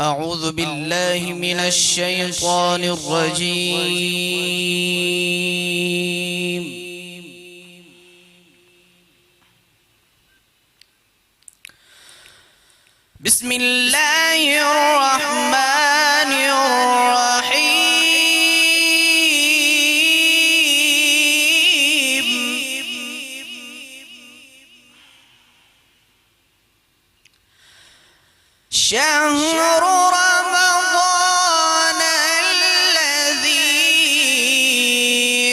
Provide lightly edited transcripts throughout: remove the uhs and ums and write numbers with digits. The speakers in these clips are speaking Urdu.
أعوذ بالله من الشيطان الرجيم. بسم الله الرحمن الرحيم. شهر رمضان الذي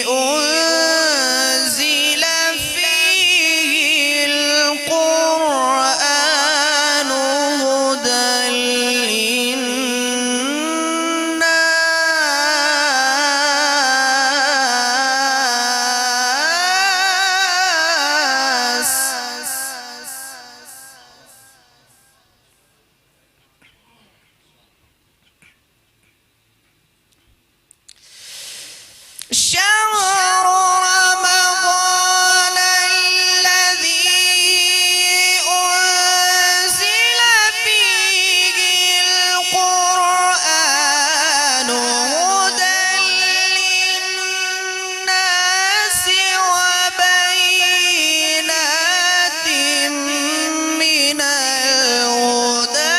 أنزل فيه القرآن هدى للناس. شهر رمضان الذي أنزل فيه القرآن هدى للناس وبينات من الهدى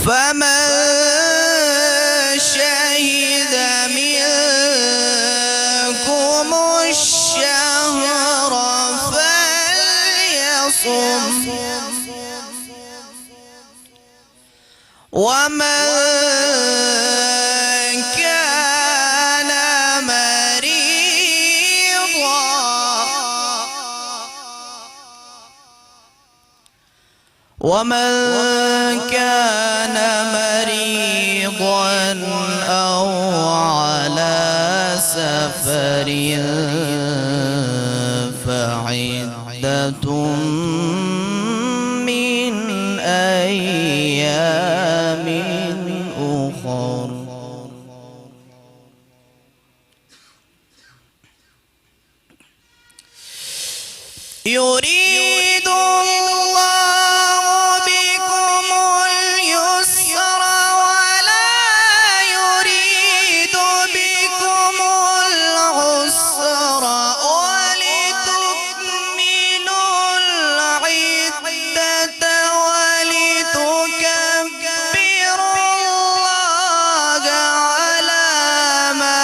فمن شهد منكم الشهر فليصم، ومن كان مريضا أو على سفر فعدة من أيام أخر. يريد الله بكم اليسر ولا يريد بكم العسر ولتكملوا العدة ولتكبروا الله على ما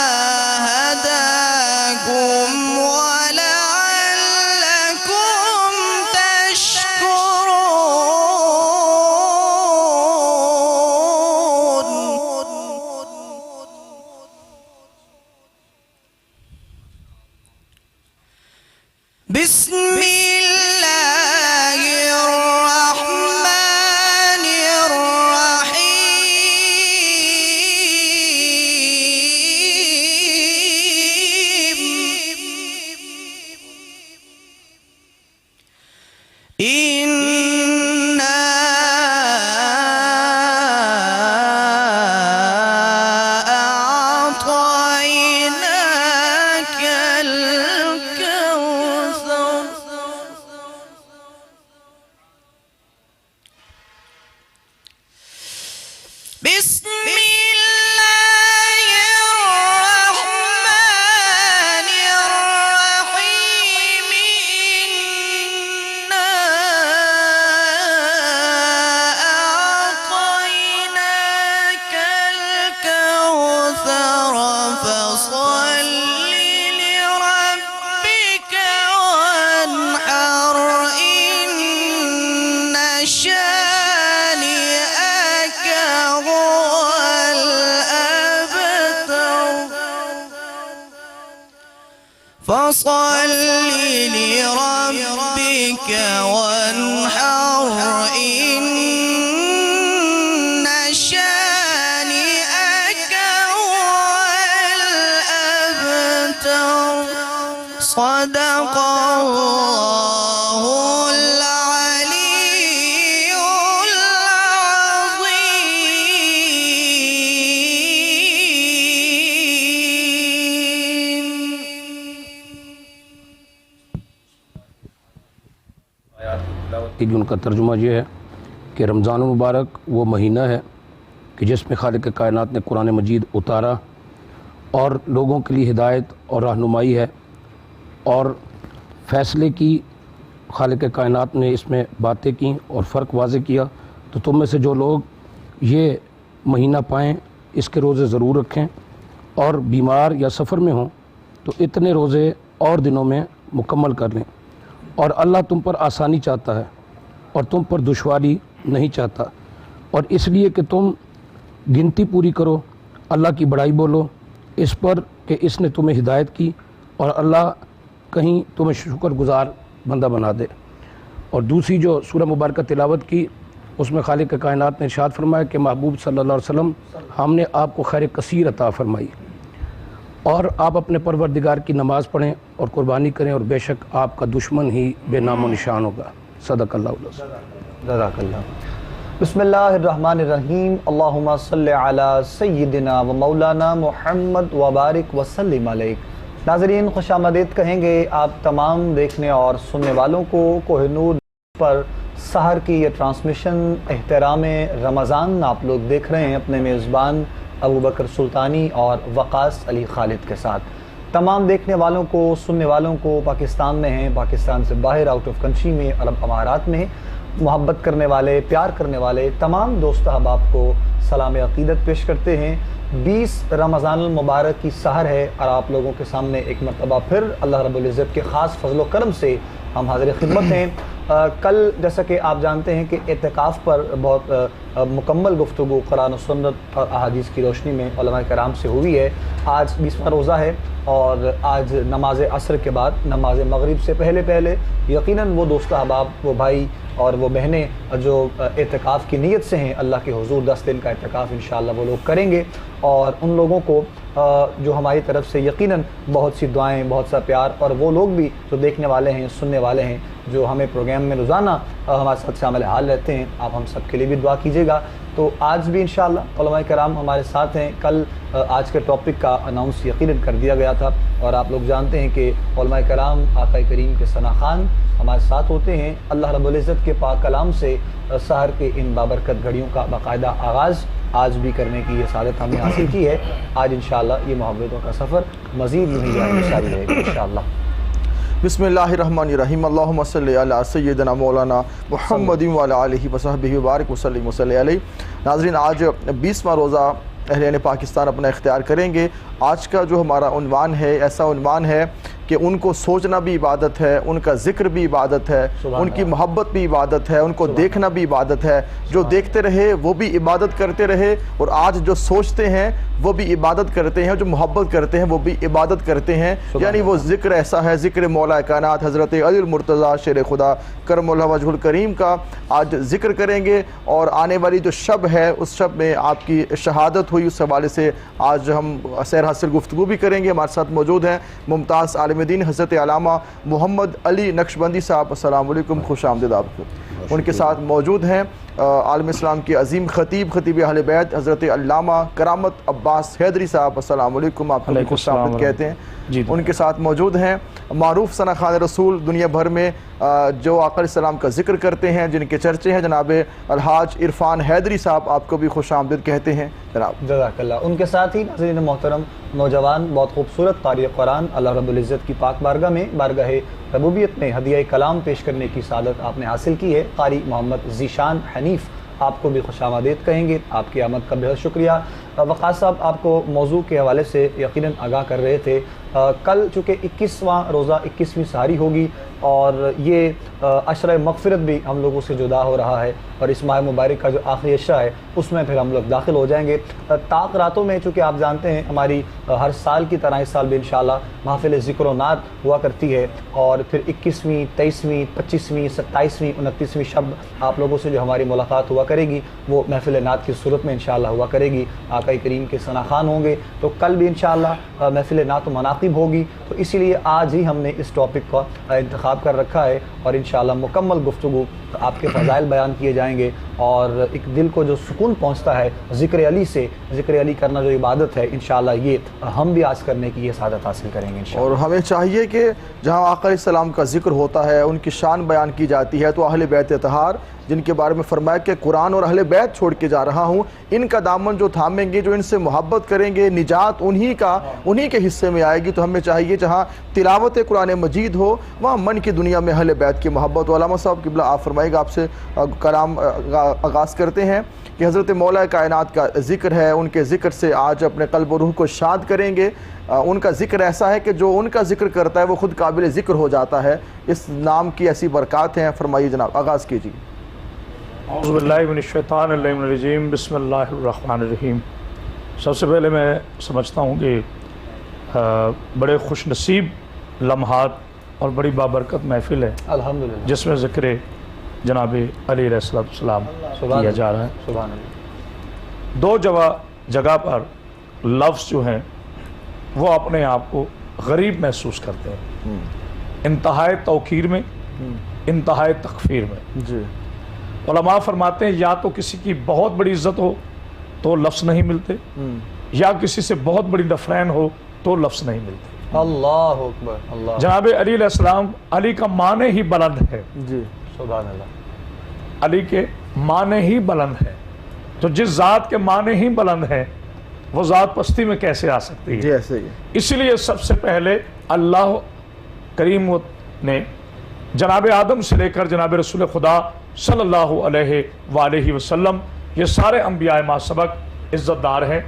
هداكم ولعلكم تشكرون. بسم الله الرحمن الرحيم. إنا أعطيناك الكوثر. بسم الله الرحمن الرحيم. إنا أعطيناك الكوثر فصل لربك وانحر إن شانئك هو الأبتر. فصل لربك وانحر إن شانئك هو الأبتر. صدق الله العلي العظيم. کی ان کا ترجمہ یہ ہے کہ رمضان المبارک وہ مہینہ ہے کہ جس میں خالق کائنات نے قرآن مجید اتارا اور لوگوں کے لیے ہدایت اور رہنمائی ہے، اور فیصلے کی خالق کائنات نے اس میں باتیں کیں اور فرق واضح کیا۔ تو تم میں سے جو لوگ یہ مہینہ پائیں اس کے روزے ضرور رکھیں، اور بیمار یا سفر میں ہوں تو اتنے روزے اور دنوں میں مکمل کر لیں۔ اور اللہ تم پر آسانی چاہتا ہے اور تم پر دشواری نہیں چاہتا، اور اس لیے کہ تم گنتی پوری کرو، اللہ کی بڑائی بولو اس پر کہ اس نے تمہیں ہدایت کی، اور اللہ کہیں تمہیں شکر گزار بندہ بنا دے۔ اور دوسری جو سورہ مبارکہ تلاوت کی اس میں خالق کائنات نے ارشاد فرمایا کہ محبوب صلی اللہ علیہ وسلم ہم نے آپ کو خیر کثیر عطا فرمائی، اور آپ اپنے پروردگار کی نماز پڑھیں اور قربانی کریں، اور بے شک آپ کا دشمن ہی بے نام و نشان ہوگا۔ صدق اللہ العظیم۔ جزاک اللہ۔ بسم اللہ الرحمن الرحیم۔ اللہم صلی علی سیدنا و مولانا محمد وبارک وسلم علیہ۔ ناظرین خوش آمدید کہیں گے آپ تمام دیکھنے اور سننے والوں کو کوہ نور پر سحر کی یہ ٹرانسمیشن احترام رمضان آپ لوگ دیکھ رہے ہیں اپنے میزبان ابو بکر سلطانی اور وقاص علی خالد کے ساتھ۔ تمام دیکھنے والوں کو سننے والوں کو پاکستان میں ہیں، پاکستان سے باہر آؤٹ آف کنٹری میں، عرب امارات میں محبت کرنے والے، پیار کرنے والے تمام دوست احباب کو سلام عقیدت پیش کرتے ہیں۔ 20 رمضان المبارک کی سحر ہے اور آپ لوگوں کے سامنے ایک مرتبہ پھر اللہ رب العزت کے خاص فضل و کرم سے ہم حاضر خدمت ہیں۔ کل جیسا کہ آپ جانتے ہیں کہ اعتکاف پر بہت مکمل گفتگو قرآن و سنت اور احادیث کی روشنی میں علماء کرام سے ہوئی ہے۔ آج 20واں روزہ ہے، اور آج نماز عصر کے بعد نماز مغرب سے پہلے یقیناً وہ دوست احباب، وہ بھائی اور وہ بہنیں جو اعتکاف کی نیت سے ہیں اللہ کے حضور 10 دن کا اعتکاف انشاءاللہ وہ لوگ کریں گے، اور ان لوگوں کو جو ہماری طرف سے یقیناً بہت سی دعائیں، بہت سا پیار، اور وہ لوگ بھی جو دیکھنے والے ہیں، سننے والے ہیں، جو ہمیں پروگرام میں روزانہ ہمارے ساتھ شامل حال رہتے ہیں، آپ ہم سب کے لیے بھی دعا کیجیے گا۔ تو آج بھی انشاءاللہ علماء کرام ہمارے ساتھ ہیں۔ کل آج کے ٹاپک کا اناؤنس یقیناً کر دیا گیا تھا، اور آپ لوگ جانتے ہیں کہ علماء کرام آقا کریم کے ثنا خوان ہمارے ساتھ ہوتے ہیں۔ اللہ رب العزت کے پاک کلام سے سحر کے ان بابرکت گھڑیوں کا باقاعدہ آغاز آج بھی کرنے کی یہ سعادت ہم نے حاصل کی ہے۔ آج انشاءاللہ یہ محبتوں کا سفر مزید جاری رہے گا انشاءاللہ۔ بسم اللہ الرحمن الرحیم۔ اللہم صلی علی سیدنا مولانا محمد وعلی آلہ وصحبہ وبارک وسلم علیہ۔ ناظرین آج 20واں روزہ اہلِ پاکستان اپنا اختیار کریں گے۔ آج کا جو ہمارا عنوان ہے ایسا عنوان ہے کہ ان کو سوچنا بھی عبادت ہے، ان کا ذکر بھی عبادت ہے، ان کی محبت بھی عبادت ہے، ان کو دیکھنا بھی عبادت ہے۔ جو دیکھتے رہے وہ بھی عبادت کرتے رہے، اور آج جو سوچتے ہیں وہ بھی عبادت کرتے ہیں، جو محبت کرتے ہیں وہ بھی عبادت کرتے ہیں۔ یعنی وہ ذکر ایسا ہے، ذکر مولا کائنات حضرت علی المرتضیٰ شیر خدا کرم اللہ وجہ الکریم کا آج ذکر کریں گے، اور آنے والی جو شب ہے اس شب میں آپ کی شہادت ہوئی، اس حوالے سے آج ہم سیر حاصل گفتگو بھی کریں گے۔ ہمارے ساتھ موجود ہیں ممتاز عالم دین حضرت علامہ محمد علی نقشبندی صاحب، السلام علیکم، خوش آمدید آپ کو۔ ان کے ساتھ موجود ہیں عالم اسلام کے عظیم خطیب اہل بیت حضرت علامہ کرامت عباس حیدری صاحب، السلام علیکم، آپ کو خوش آمدید کہتے ہیں۔ ان کے ساتھ موجود ہیں معروف ثنا خوان رسول دنیا بھر میں جو آقا علیہ السلام کا ذکر کرتے ہیں، جن کے چرچے ہیں، جناب الحاج عرفان حیدری صاحب، آپ کو بھی خوش آمدید کہتے ہیں جناب۔ جزاک اللہ۔ ان کے ساتھ ہی ناظرین محترم نوجوان بہت خوبصورت قاری قرآن اللہ رب العزت کی پاک بارگاہ میں بارگاہ ربوبیت میں ہدیہ کلام پیش کرنے کی سعادت آپ نے حاصل کی ہے۔ قاری محمد ذیشان حنیف، آپ کو بھی خوش آمدید کہیں گے، آپ کی آمد کا بہت شکریہ۔ وقاص صاحب آپ کو موضوع کے حوالے سے یقیناً آگاہ کر رہے تھے۔ کل چونکہ 21واں روزہ 21ویں سحری ہوگی، اور یہ عشرہ مغفرت بھی ہم لوگوں سے جدا ہو رہا ہے، اور اس ماہ مبارک کا جو آخری عشرہ ہے اس میں پھر ہم لوگ داخل ہو جائیں گے۔ طاق راتوں میں چونکہ آپ جانتے ہیں ہماری ہر سال کی طرح اس سال بھی انشاءاللہ محفل ذکر و نعت ہوا کرتی ہے، اور پھر 21ویں 23ویں 25ویں 27ویں 29ویں شب آپ لوگوں سے جو ہماری ملاقات ہوا کرے گی وہ محفل نعت کی صورت میں انشاءاللہ ہوا کرے گی۔ آقا کریم کے ثنا خوان ہوں گے، تو کل بھی انشاءاللہ محفل نعت و مناقب ہوگی، تو اسی لیے آج ہی ہم نے اس ٹاپک کا انتخاب کر رکھا ہے، اور انشاءاللہ مکمل گفتگو آپ کے فضائل بیان کیے جائیں گے، اور ایک دل کو جو سکون پہنچتا ہے ذکر علی سے، ذکر علی کرنا جو عبادت ہے، انشاءاللہ یہ ہم بھی آج کرنے کی یہ سعادت حاصل کریں گے انشاءاللہ۔ اور ہمیں چاہیے کہ جہاں آقا علیہ السلام کا ذکر ہوتا ہے، ان کی شان بیان کی جاتی ہے، تو اہل بیت اطہار جن کے بارے میں فرمایا کہ قرآن اور اہل بیت چھوڑ کے جا رہا ہوں، ان کا دامن جو تھامیں گے، جو ان سے محبت کریں گے، نجات انہی کے حصے میں آئے گی۔ تو ہمیں چاہیے جہاں تلاوت قرآن مجید ہو وہاں من کی دنیا میں اہل بیت کی محبت ہو۔ علامہ صاحب قبلہ آپ فرمائے گا، آپ سے کلام آغاز کرتے ہیں کہ حضرت مولا کائنات کا ذکر ہے، ان کے ذکر سے آج اپنے قلب و روح کو شاد کریں گے۔ ان کا ذکر ایسا ہے کہ جو ان کا ذکر کرتا ہے وہ خود قابل ذکر ہو جاتا ہے۔ اس نام کی ایسی برکات ہیں، فرمائیے جناب، آغاز کیجیے۔ اعوذ باللہ من الشیطان الرجیم، بسم اللہ الرحمن الرحیم۔ سب سے پہلے میں سمجھتا ہوں کہ بڑے خوش نصیب لمحات اور بڑی بابرکت محفل ہے الحمدللہ، جس میں ذکر جناب علی علیہ السلام کیا جا رہا ہے۔ سبحان اللہ۔ دو جگہ پر لفظ جو ہیں وہ اپنے آپ کو غریب محسوس کرتے ہیں، انتہائی توقیر میں، انتہائی تکفیر میں۔ جی، علماء فرماتے ہیں یا تو کسی کی بہت بڑی عزت ہو تو لفظ نہیں ملتے، یا کسی سے بہت بڑی نفرین ہو تو لفظ نہیں ملتے۔ اللہ اکبر، اللہ، جناب علی علیہ السلام، علی کا معنی ہی بلند ہے، جی، سبحان اللہ، علی کے معنی ہی بلند ہے۔ تو جس ذات کے معنی ہی بلند ہے وہ ذات پستی میں کیسے آ سکتی جی، ہے؟ ایسے ہی۔ اس لیے سب سے پہلے اللہ کریم نے جناب آدم سے لے کر جناب رسول خدا صلی اللہ علیہ وآلہ وسلم، یہ سارے انبیاء ما سبق عزت دار ہیں،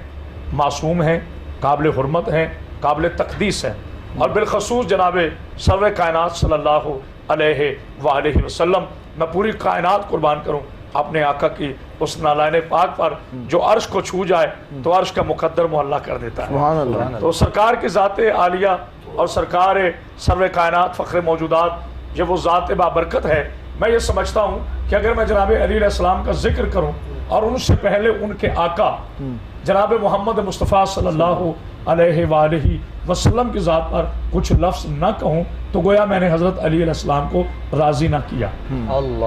معصوم ہیں، قابل حرمت ہیں، قابل تقدیس ہیں، اور بالخصوص جناب سرور کائنات صلی اللہ علیہ وآلہ وسلم، میں پوری کائنات قربان کروں اپنے آقا کی اس نالائن پاک پر جو عرش کو چھو جائے تو عرش کا مقدر معلّہ کر دیتا ہے۔ سبحان اللہ۔ تو سرکار کی ذات عالیہ اور سرکار سرور کائنات فخر موجودات، یہ وہ ذات بابرکت ہے۔ میں یہ سمجھتا ہوں کہ اگر میں جناب علی علیہ السلام کا ذکر کروں اور ان سے پہلے ان کے آقا جناب محمد مصطفیٰ صلی اللہ علیہ وآلہ وسلم کی ذات پر کچھ لفظ نہ کہوں تو گویا میں نے حضرت علی علیہ السلام کو راضی نہ کیا۔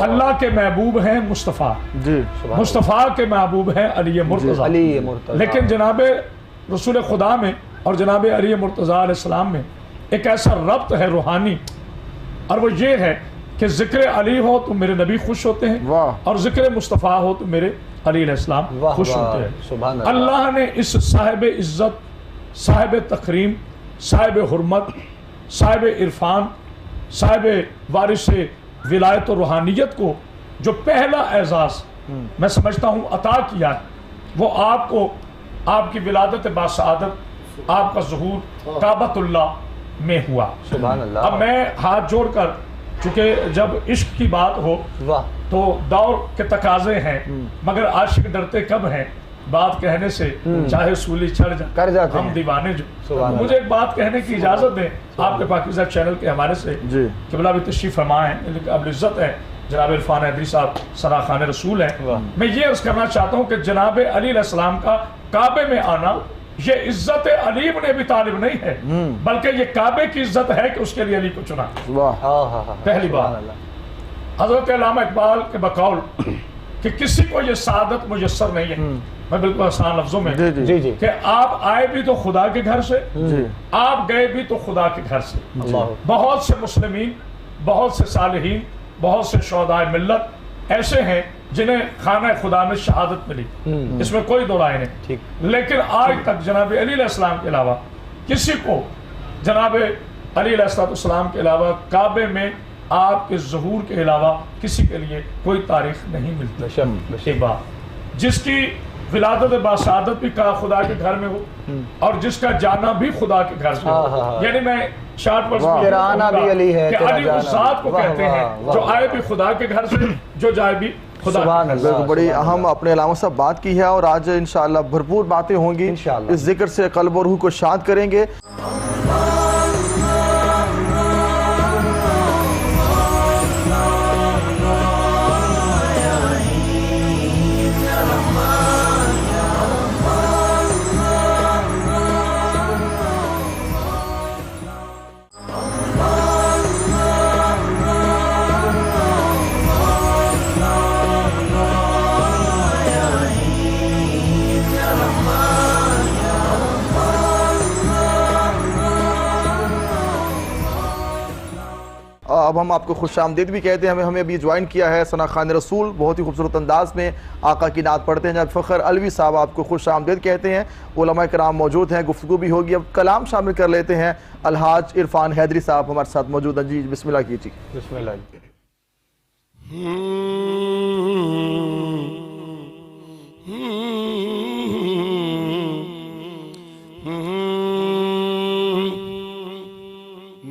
اللہ کے محبوب ہیں مصطفیٰ، جی، مصطفیٰ کے محبوب ہیں علی مرتضیٰ، علی مرتضیٰ، لیکن جناب رسول خدا میں اور جناب علی مرتضیٰ علیہ السلام میں ایک ایسا ربط ہے روحانی، اور وہ یہ ہے کہ ذکر علی ہو تو میرے نبی خوش ہوتے ہیں، واہ، اور ذکر مصطفیٰ ہو تو میرے علی علیہ السلام واہ خوش واہ، ہوتے ہیں۔ سبحان اللہ، اللہ نے اس صاحب عزت، صاحب تکریم، صاحب حرمت، صاحب عرفان، صاحب وارث ولایت و روحانیت کو جو پہلا اعزاز میں سمجھتا ہوں عطا کیا ہے، وہ آپ کو آپ کی ولادت باسعادت، آپ کا ظہور کعبۃ اللہ میں ہوا۔ سبحان اللہ، اب میں ہاتھ جوڑ کر، چونکہ جب عشق کی بات ہو واہ، تو دور کے تقاضے ہیں، مگر عاشق ڈرتے کب ہیں بات کہنے سے، چاہے سولی چڑھ کر جاتے ہم ہیں۔ دیوانے جو۔ سبحان مجھے ایک بات کہنے کی اجازت دیں آپ کے پاکیزہ چینل کے حوالے سے، جی، قبلہ بھی تشریف فرما ہے، اب عزت ہے، جناب عرفان حیدری صاحب ثنا خان رسول ہیں۔ واہ، میں یہ عرض کرنا چاہتا ہوں کہ جناب علی علیہ السلام کا کعبے میں آنا یہ عزت علی بن ابی طالب نہیں ہے، بلکہ یہ کعبے کی عزت ہے کہ اس کے لیے علی کو چنا۔ واہ، ہاں ہاں ہاں، پہلی بات سبحان اللہ، حضرت علامہ اقبال کے بقول کہ کسی کو یہ سعادت میسر نہیں ہے، میں بالکل آسان لفظوں میں، جی، جی، جی جی، کہ آپ آئے بھی تو خدا کے گھر سے، جی، آپ گئے بھی تو خدا کے گھر سے۔ اللہ، بہت سے مسلمین، بہت سے صالحین، بہت سے شہدائے ملت ایسے ہیں جنہیں خانہ خدا میں شہادت ملی، اس میں کوئی دو رائے نہیں، ٹھیک، لیکن آج تک جناب علی علیہ السلام کے علاوہ کسی کو، جناب علی علیہ السلام کے علاوہ کعبے میں آپ کے ظہور کے علاوہ کسی کے لیے کوئی تاریخ نہیں ملتی۔ بے شک، بے شک، ایک بات، جس کی ولادت باسعادت بھی خدا کے گھر میں ہو اور جس کا جانا بھی خدا کے گھر سے ہاں، ہو، ہاں، یعنی میں شارٹ پر تیرا آنا بھی علی ہے، کہ تیرا علی جانا اس ذات کو بھی، واہ، کہتے ہیں واہ، جو واہ، آئے بھی خدا کے گھر سے، جو جائے بھی خدا کے سبحان گھر سے۔ اللہ، بالکل، بڑی اہم اپنے علامہ صاحب بات کی ہے، اور آج انشاءاللہ بھرپور باتیں ہوں گی، انشاءاللہ، اس ذکر سے قلب و روح کو شاد کریں گے۔ اب ہم آپ کو خوش آمدید بھی کہتے ہیں. ہمیں ابھی جوائن کیا ہے ثنا خان رسول, بہت ہی خوبصورت انداز میں آقا کی نعت پڑھتے ہیں. جناب فخر علوی صاحب آپ کو خوش آمدید کہتے ہیں. علماء کرام موجود ہیں, گفتگو بھی ہوگی. اب کلام شامل کر لیتے ہیں. الحاج عرفان حیدری صاحب ہمارے ساتھ موجود ہیں. جی بسم اللہ کیجیے. بسم اللہ.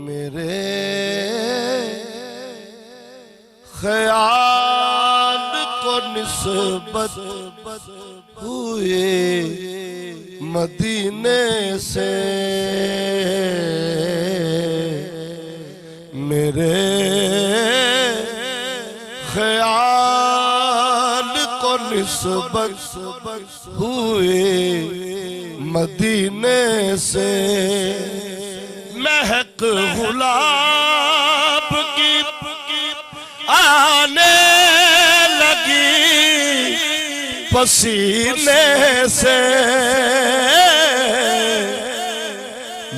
میرے خیال کو نسبت ہوئے مدینے سے, میرے خیال کو نسبت ہوئے مدینے سے, مہک گلاب کی آنے لگی پسینے سے,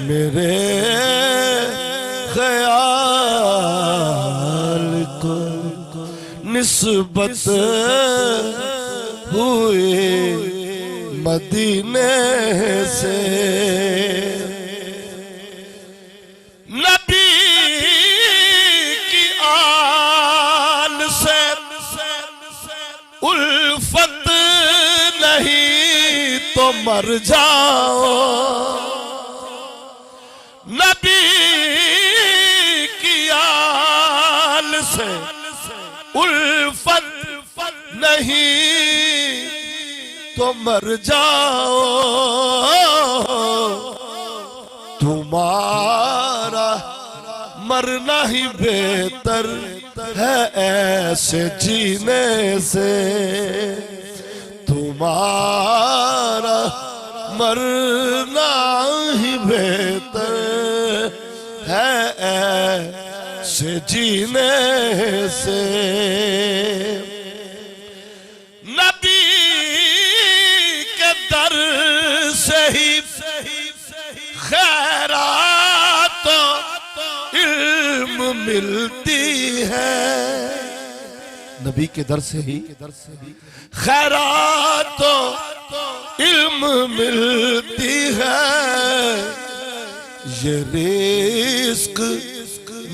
میرے خیال کو نسبت ہوئے مدینے سے, نبی کی آل سے الفت نہیں تو مر جاؤ, نبی کی آل سے الفت نہیں تو مر جاؤ, تمہارا مرنا ہی بہتر ہے ایسے جینے سے, تمہارا مرنا ہی بہتر ہے ایسے جینے سے, نبی کے در سے ہی خیرات علم ملتی ہے, نبی کے در سے ہی خیرات علم ملتی ہے, یہ رزق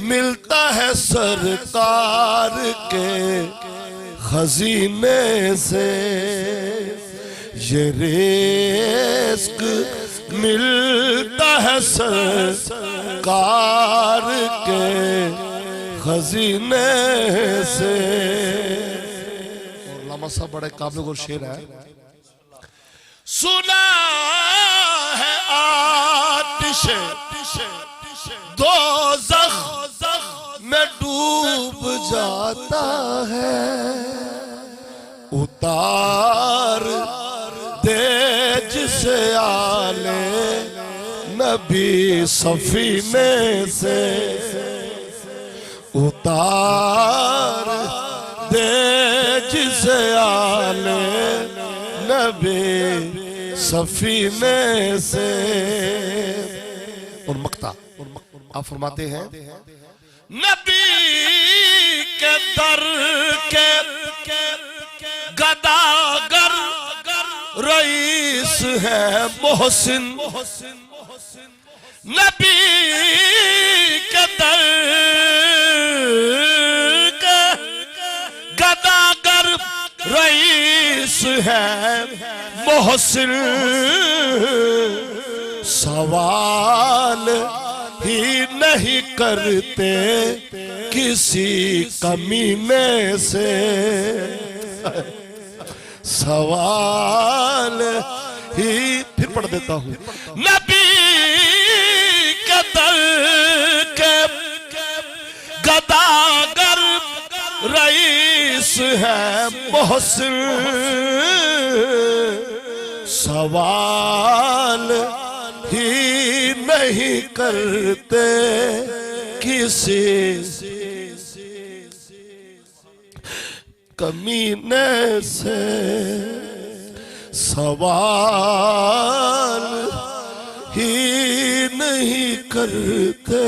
ملتا ہے سرکار کے خزینے سے, یہ رزق ملتا ہے سرکار کے خزینے سے. اور علامہ صاحب بڑے قابل غور شعر ہے. سنا ہے آتش دوزخ میں ڈوب جاتا ہے, اتار دے جسے آلے نبی سفینے سے, اتار دے جسے آلے نبی سفینے سے. اور مقطع آپ فرماتے ہیں, نبی کے در کے گداگر رئیس ہے محسن, نبی کے در کے گداگر رئیس ہے محسن, سوال ہی نہیں کرتے کسی کمینے سے, سوال ہی پھر پڑھ دیتا ہوں, نبی کے در کے گداگر رئیس ہے محسن, سوال ہی نہیں کرتے کسی کمینے سے, سوال ہی نہیں کرتے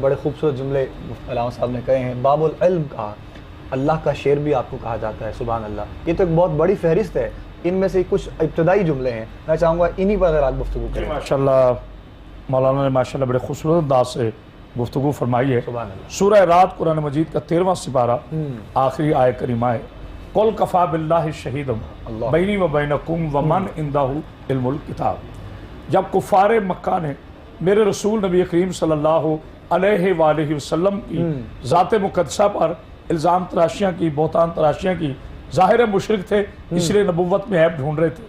بڑے خوبصورت جملے علامہ صاحب نے کہے ہیں. باب العلم کہا, اللہ کا شعر بھی آپ کو کہا جاتا ہے. سبحان اللہ, یہ تو ایک بہت بڑی فہرست ہے. ان میں سے کچھ ابتدائی جملے ہیں, میں چاہوں گا انہی پر اگر آپ گفتگو کریں. ماشاءاللہ مولانا نے ماشاءاللہ بڑے خوبصورت انداز سے گفتگو فرمائی ہے. سبحان اللہ. سورہ رات قرآن مجید کا 13واں سپارہ آخری آیت کریمہ ہے. قل کفا باللہ شہیدم بینی و بینکم ومن عندہ علم الکتاب. جب کفار مکہ نے میرے رسول نبی کریم صلی اللہ علیہ وآلہ وسلم کی ذات مقدسہ پر الزام تراشیاں کی, بہتان تراشیاں کی, ظاہر مشرک تھے اس لیے نبوت میں عیب ڈھونڈ رہے تھے.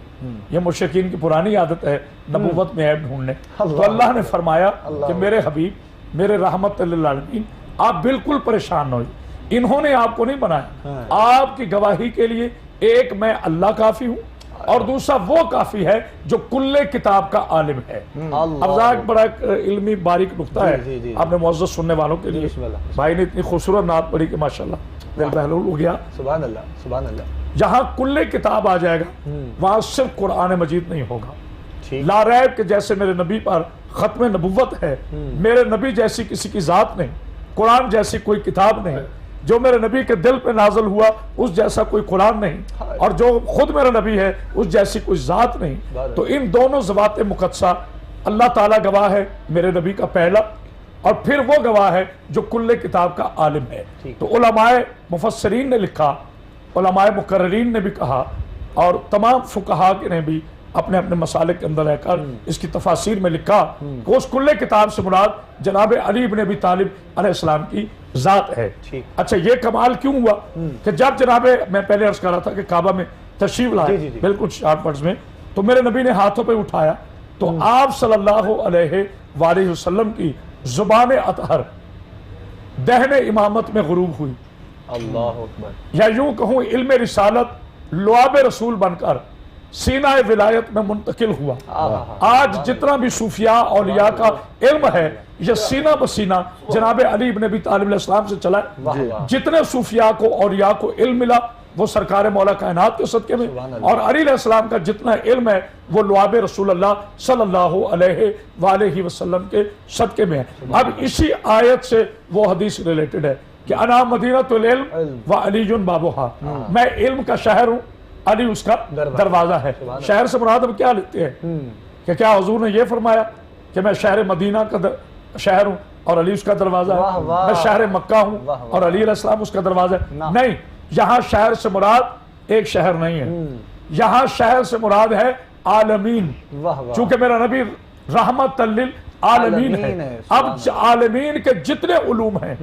یہ مشرکین کی پرانی عادت ہے نبوت میں عیب ڈھونڈنے. تو اللہ نے فرمایا کہ میرے حبیب, میرے رحمت للعالمین, آپ بالکل پریشان نہ ہوئے. انہوں نے آپ کو نہیں بنایا, آپ کی گواہی کے لیے ایک میں اللہ کافی ہوں اور دوسرا وہ کافی ہے جو کل کتاب کا عالم ہے. اب ذاک بڑا علمی باریک نقطہ ہے آپ نے معزز سننے والوں کے لیے. بھائی نے اتنی خوبصورت نعت پڑھی کہ ماشاءاللہ دل بہلول ہو گیا. سبحان اللہ, سبحان اللہ. جہاں کل کتاب آ جائے گا وہاں صرف قرآن مجید نہیں ہوگا. لا ریب کہ جیسے میرے نبی پر ختم نبوت ہے, میرے نبی جیسی کسی کی ذات نہیں, قرآن جیسی کوئی کتاب نہیں, جو میرے نبی کے دل پہ نازل ہوا اس جیسا کوئی قرآن نہیں, اور جو خود میرا نبی ہے اس جیسی کوئی ذات نہیں. تو ان دونوں ذوات مقدسہ اللہ تعالیٰ گواہ ہے میرے نبی کا پہلا, اور پھر وہ گواہ ہے جو کل کتاب کا عالم ہے. تو علماء مفسرین نے لکھا, علماء مقررین نے بھی کہا, اور تمام فقہاء نے بھی اپنے اپنے مسالک کے اندر رہ کر اس کی تفاسیر میں لکھا کہ اس کل کتاب سے مراد جناب علی بن ابی طالب علیہ السلام کی ذات ہے. اچھا یہ کمال کیوں ہوا کہ جب جناب, میں پہلے عرض کر رہا تھا کہ کعبہ میں تشریف لائے بالکل شارٹ ورڈز میں, تو میرے نبی نے ہاتھوں پہ اٹھایا تو آپ صلی اللہ علیہ وآلہ وسلم کی زبان اطہر دہن امامت میں غروب ہوئی. اللہ اکبر. یا یوں کہوں علم رسالت لعاب رسول بن کر سینہ ولایت میں منتقل ہوا. آج جتنا بھی صوفیاء اولیاء کا علم ہے یہ سینہ بسینہ جناب علی بن ابی طالب علیہ السلام سے چلا ہے. جتنے صوفیاء کو اولیاء کو علم ملا وہ سرکار مولا کائنات کے صدقے میں, اور علی علیہ السلام کا جتنا علم ہے وہ لعاب رسول اللہ صلی اللہ علیہ وآلہ وسلم کے صدقے میں ہے. اب اسی آیت سے وہ حدیث ریلیٹڈ ہے کہ انا مدینۃ العلم وعلی بابھا, میں علم کا شہر ہوں, علی اس کا دروازہ ہے. شہر سے مراد اب کیا لیتے ہیں کہ کیا حضور نے یہ فرمایا کہ میں شہر مدینہ کا شہر ہوں اور علی اس کا دروازہ ہے, میں شہر مکہ ہوں اور علی علیہ السلام اس کا دروازہ ہے؟ نہیں, یہاں شہر سے مراد ایک شہر نہیں ہے, یہاں شہر سے مراد ہے عالمین, چونکہ میرا نبی رحمت للعالمین ہے. اب عالمین کے جتنے علوم ہیں,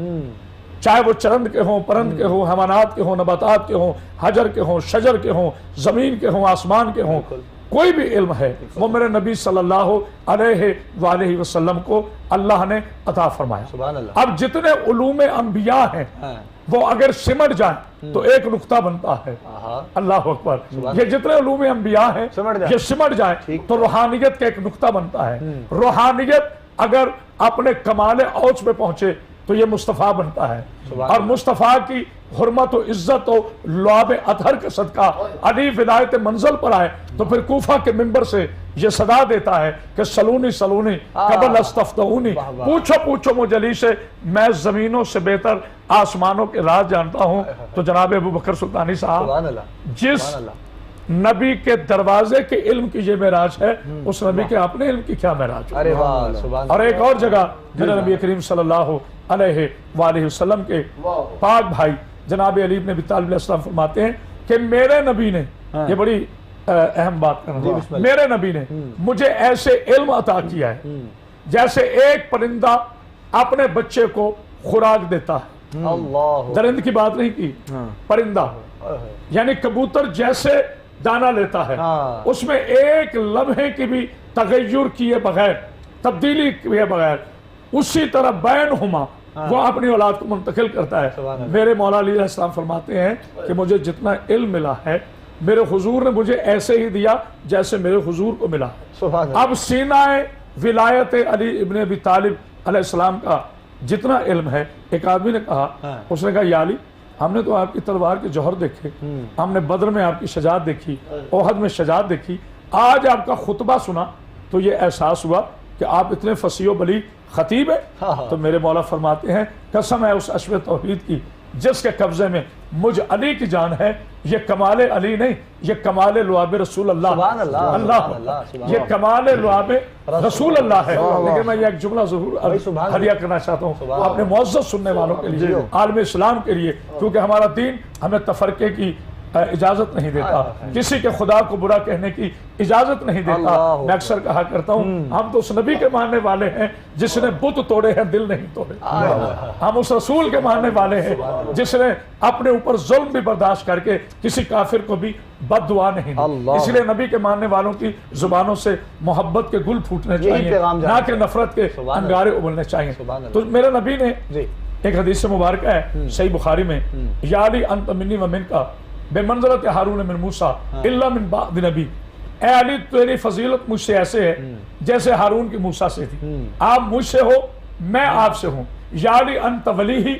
چاہے وہ چرند کے ہوں, پرند کے ہوں, حیوانات کے ہوں, نباتات کے ہوں, حجر کے ہوں, شجر کے ہوں, زمین کے ہوں, آسمان کے ہوں, کوئی بھی علم ہے وہ میرے نبی صلی اللہ علیہ وآلہ وسلم کو اللہ نے عطا فرمایا. اب جتنے علوم انبیاء ہیں وہ اگر سمٹ جائیں تو ایک نقطہ بنتا ہے. اللہ اکبر. یہ جتنے علوم انبیاء ہیں یہ سمٹ جائیں تو روحانیت کا ایک نقطہ بنتا ہے. روحانیت اگر اپنے کمال اوج پہ پہنچے تو یہ مصطفیٰ بنتا ہے, اور مصطفیٰ کی حرمت و عزت و لعاب اطہر کے صدقہ علی ولایت منزل پر آئے تو پھر کوفہ کے منبر سے یہ صدا دیتا ہے کہ سلونی سلونی قبل استفتعونی, پوچھو پوچھو مجھ علی سے, میں زمینوں سے بہتر آسمانوں کے راز جانتا ہوں. تو جناب ابو بکر سلطانی صاحب جس نبی کے دروازے کے علم کی یہ معراج ہے, اس نبی کے اپنے علم کی کیا معراج ہے. اور ایک اور جگہ میرے نبی کریم صلی اللہ علیہ وآلہ وسلم کے پاک بھائی جناب علی بن ابی طالب علیہ السلام فرماتے ہیں کہ میرے نبی نے, یہ بڑی اہم بات کرنا, میرے نبی نے مجھے ایسے علم عطا کیا ہے جیسے ایک پرندہ اپنے بچے کو خوراک دیتا ہے. درند کی بات نہیں کی, پرندہ یعنی کبوتر جیسے دانہ لیتا ہے, اس میں ایک لمحے کی بھی تغیر کیے بغیر, تبدیلی کیے بغیر, اسی طرح بینہما وہ اپنی اولاد کو منتقل کرتا ہے. میرے مولا علی علیہ السلام فرماتے ہیں کہ مجھے جتنا علم ملا ہے میرے حضور نے مجھے ایسے ہی دیا جیسے میرے حضور کو ملا. اب سینہ ولایت علی ابن ابی طالب علیہ السلام کا جتنا علم ہے, ایک آدمی نے کہا, اس نے کہا یا علی ہم نے تو آپ کی تلوار کے جوہر دیکھے, ہم نے بدر میں آپ کی شجاعت دیکھی, احد میں شجاعت دیکھی, آج آپ کا خطبہ سنا تو یہ احساس ہوا کہ آپ اتنے فصیح و بلیغ خطیب ہیں؟ تو میرے مولا فرماتے ہیں قسم ہے اس عشق توحید کی جس کے قبضے میں مجھ علی کی جان ہے، یہ کمال علی نہیں، یہ کمال لعاب رسول اللہ، سبحان اللہ، اللہ سبحان اللہ، یہ کمال لعاب رسول اللہ ہے۔ لیکن میں یہ ایک جملہ ضرور ہدیہ کرنا چاہتا ہوں اپنے معزز سننے والوں کے لیے، عالم اسلام کے لیے، کیونکہ ہمارا دین ہمیں تفرقے کی اجازت نہیں دیتا، کسی کے خدا کو برا کہنے کی اجازت نہیں دیتا۔ میں اکثر کہا کرتا ہوں ہم تو اس نبی کے ماننے والے ہیں جس نے بت توڑے ہیں دل نہیں توڑے، ہم اس رسول کے ماننے والے ہیں جس نے اپنے اوپر ظلم بھی برداشت کر کے کسی کافر کو بھی بد دعا نہیں دی۔ اس لیے نبی کے ماننے والوں کی زبانوں سے محبت کے گل پھوٹنے چاہیے، نہ کہ نفرت کے انگارے ابلنے چاہیے۔ تو میرے نبی نے ایک حدیث مبارکہ ہے صحیح بخاری میں، یا علی انت منی و من کا بے منزلت ہارون من موسیٰ الا من بعد نبی، اے علی تیری فضیلت مجھ سے ایسے ہے جیسے ہارون کی موسیٰ سے تھی، آپ مجھ سے ہو میں آپ سے ہوں، یا علی انت ولیہی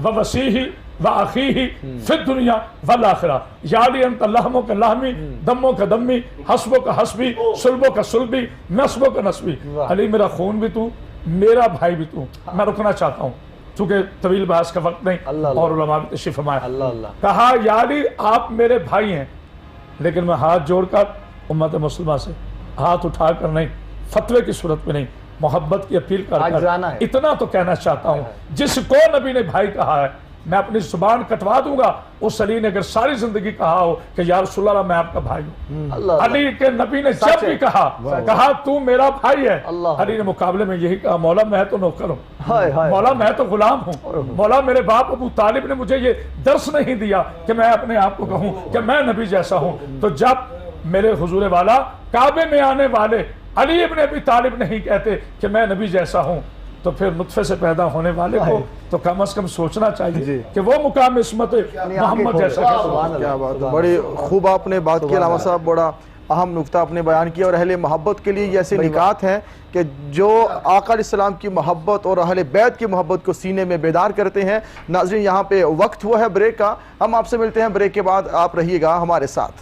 و وسیحی و اخیہی فی الدنیا والآخرہ، یا علی انت لحموں کا لحمی دموں کا دمی حسبوں کا حسبی صلبوں کا صلبی نسبوں کا نسبی۔ علی میرا خون بھی تو میرا بھائی بھی تو۔ میں رکنا چاہتا ہوں چونکہ طویل بحث کا وقت نہیں اور علماء بھی تشریف فرمائے۔ کہا یا علی آپ میرے بھائی ہیں، لیکن میں ہاتھ جوڑ کر امت مسلمہ سے ہاتھ اٹھا کر نہیں، فتوے کی صورت میں نہیں، محبت کی اپیل کر اتنا تو کہنا چاہتا ہوں، جس کو نبی نے بھائی کہا ہے میں اپنی زبان کٹوا دوں گا اس علی نے اگر ساری زندگی کہا ہو کہ یا رسول اللہ میں آپ کا بھائی ہوں۔ علی کے نبی نے جب بھی کہا تو میرا بھائی ہے، علی نے مقابلے میں یہی کہا مولا میں تو نوکر ہوں، مولا میں تو غلام ہوں، مولا میرے باپ ابو طالب نے مجھے یہ درس نہیں دیا کہ میں اپنے آپ کو کہوں کہ میں نبی جیسا ہوں۔ تو جب میرے حضور والا کعبے میں آنے والے علی ابن ابی طالب نہیں کہتے کہ میں نبی جیسا ہوں، تو پھر نطفے سے پیدا ہونے والے کو تو کم از کم سوچنا چاہیے کہ وہ مقام عصمت محمد جیسا ہے۔ کیا بات ہے، بڑی خوب آپ نے بات کی علامہ صاحب، بڑا اہم نقطہ آپ نے بیان کیا، اور اہل محبت کے لیے یہ ایسے نکات ہیں کہ جو آقا علیہ السلام کی محبت اور اہل بیت کی محبت کو سینے میں بیدار کرتے ہیں۔ ناظرین یہاں پہ وقت ہوا ہے بریک کا، ہم آپ سے ملتے ہیں بریک کے بعد، آپ رہیے گا ہمارے ساتھ۔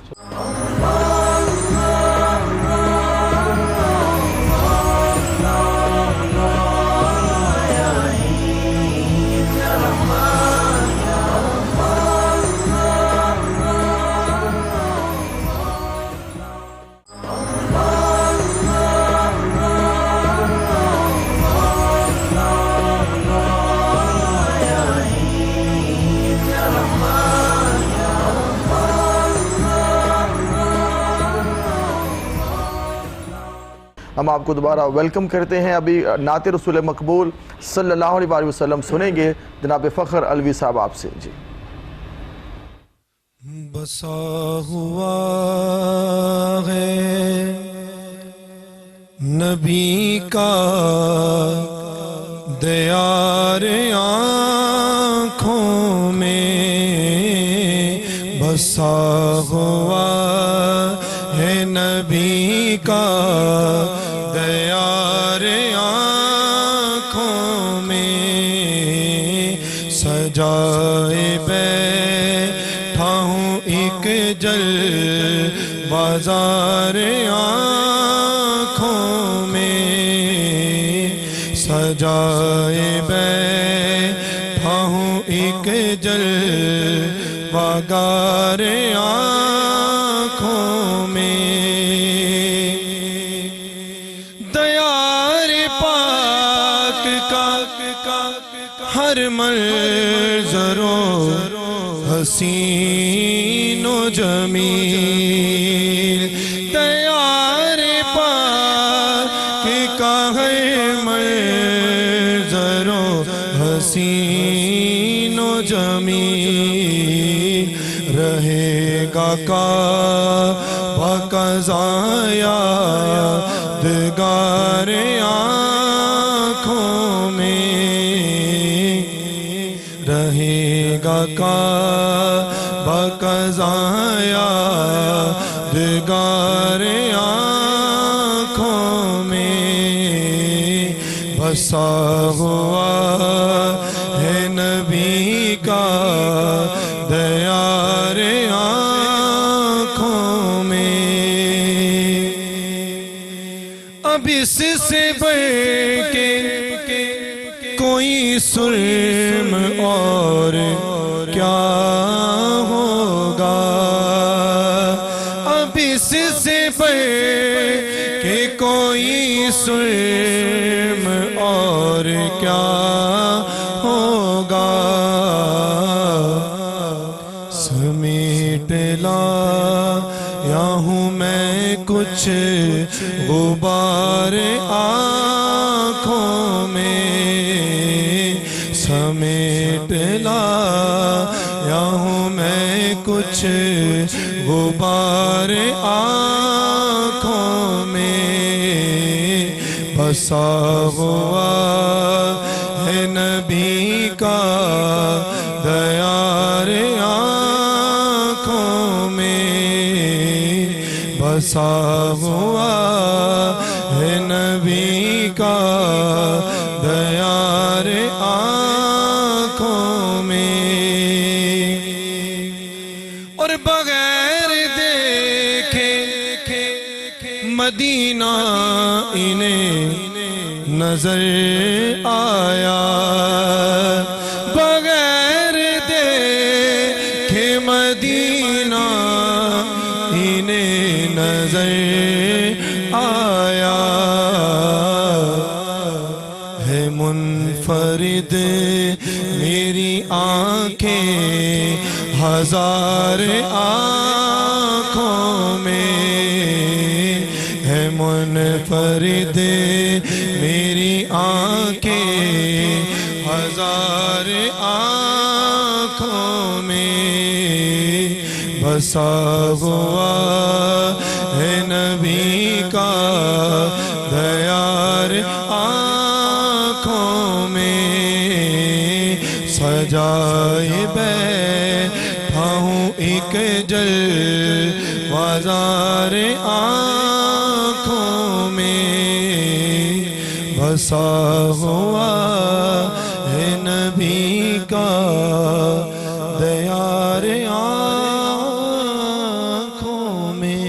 ہم آپ کو دوبارہ ویلکم کرتے ہیں۔ ابھی نعت رسول مقبول صلی اللہ علیہ وسلم سنیں گے جناب فخر علوی صاحب آپ سے۔ جی بسا ہوا ہے نبی کا دیار آنکھوں میں، بسا ہوا ہے نبی کا دیار آنکھوں میں، سجائے بیٹھا ہوں ایک جل بازار آنکھوں میں، سجائے بیٹھا ہوں ایک جل بازار آنکھوں میں، دیار پاک کا ہر منظر و حسین و جمیل، دیار پاک کا ہر منظر و حسین و جمیل، رہے گا کعبہ کا یادگار آنکھوں میں، رہے گا کعبہ کا یادگار آنکھوں میں، بسا ہوا ہے نبی کا دیار آنکھوں میں، اب اس سے بڑھ کے کوئی سرم اور کیا ہوگا، اب اس سے بڑھ کے کوئی سرم اور کیا ہوگا، سمیٹ لایا ہوں میں کچھ غبار آنکھوں میں، سمیٹ لایا ہوں میں کچھ غبار آنکھوں میں، بسا ہوا ہے نبی کا دیار آنکھوں میں، بسا ہوا ہے نبی کا دیار آنکھوں میں، اور بغیر دیکھے مدینہ انہیں نظر آیا، بغیر دیکھے مدینہ انہیں نظر آیا، ہے منفرد میری آنکھیں ہزار آنکھوں میں، ہے منفرد میری آنکھیں ہزار آنکھوں میں، بسا ہوا ہے نبی کا دیار آنکھوں میں، سجائے بیٹھا ہوں ایک جلوہزار آنکھوں میں، بسا ہوا ہے نبی کا دیار آنکھوں میں۔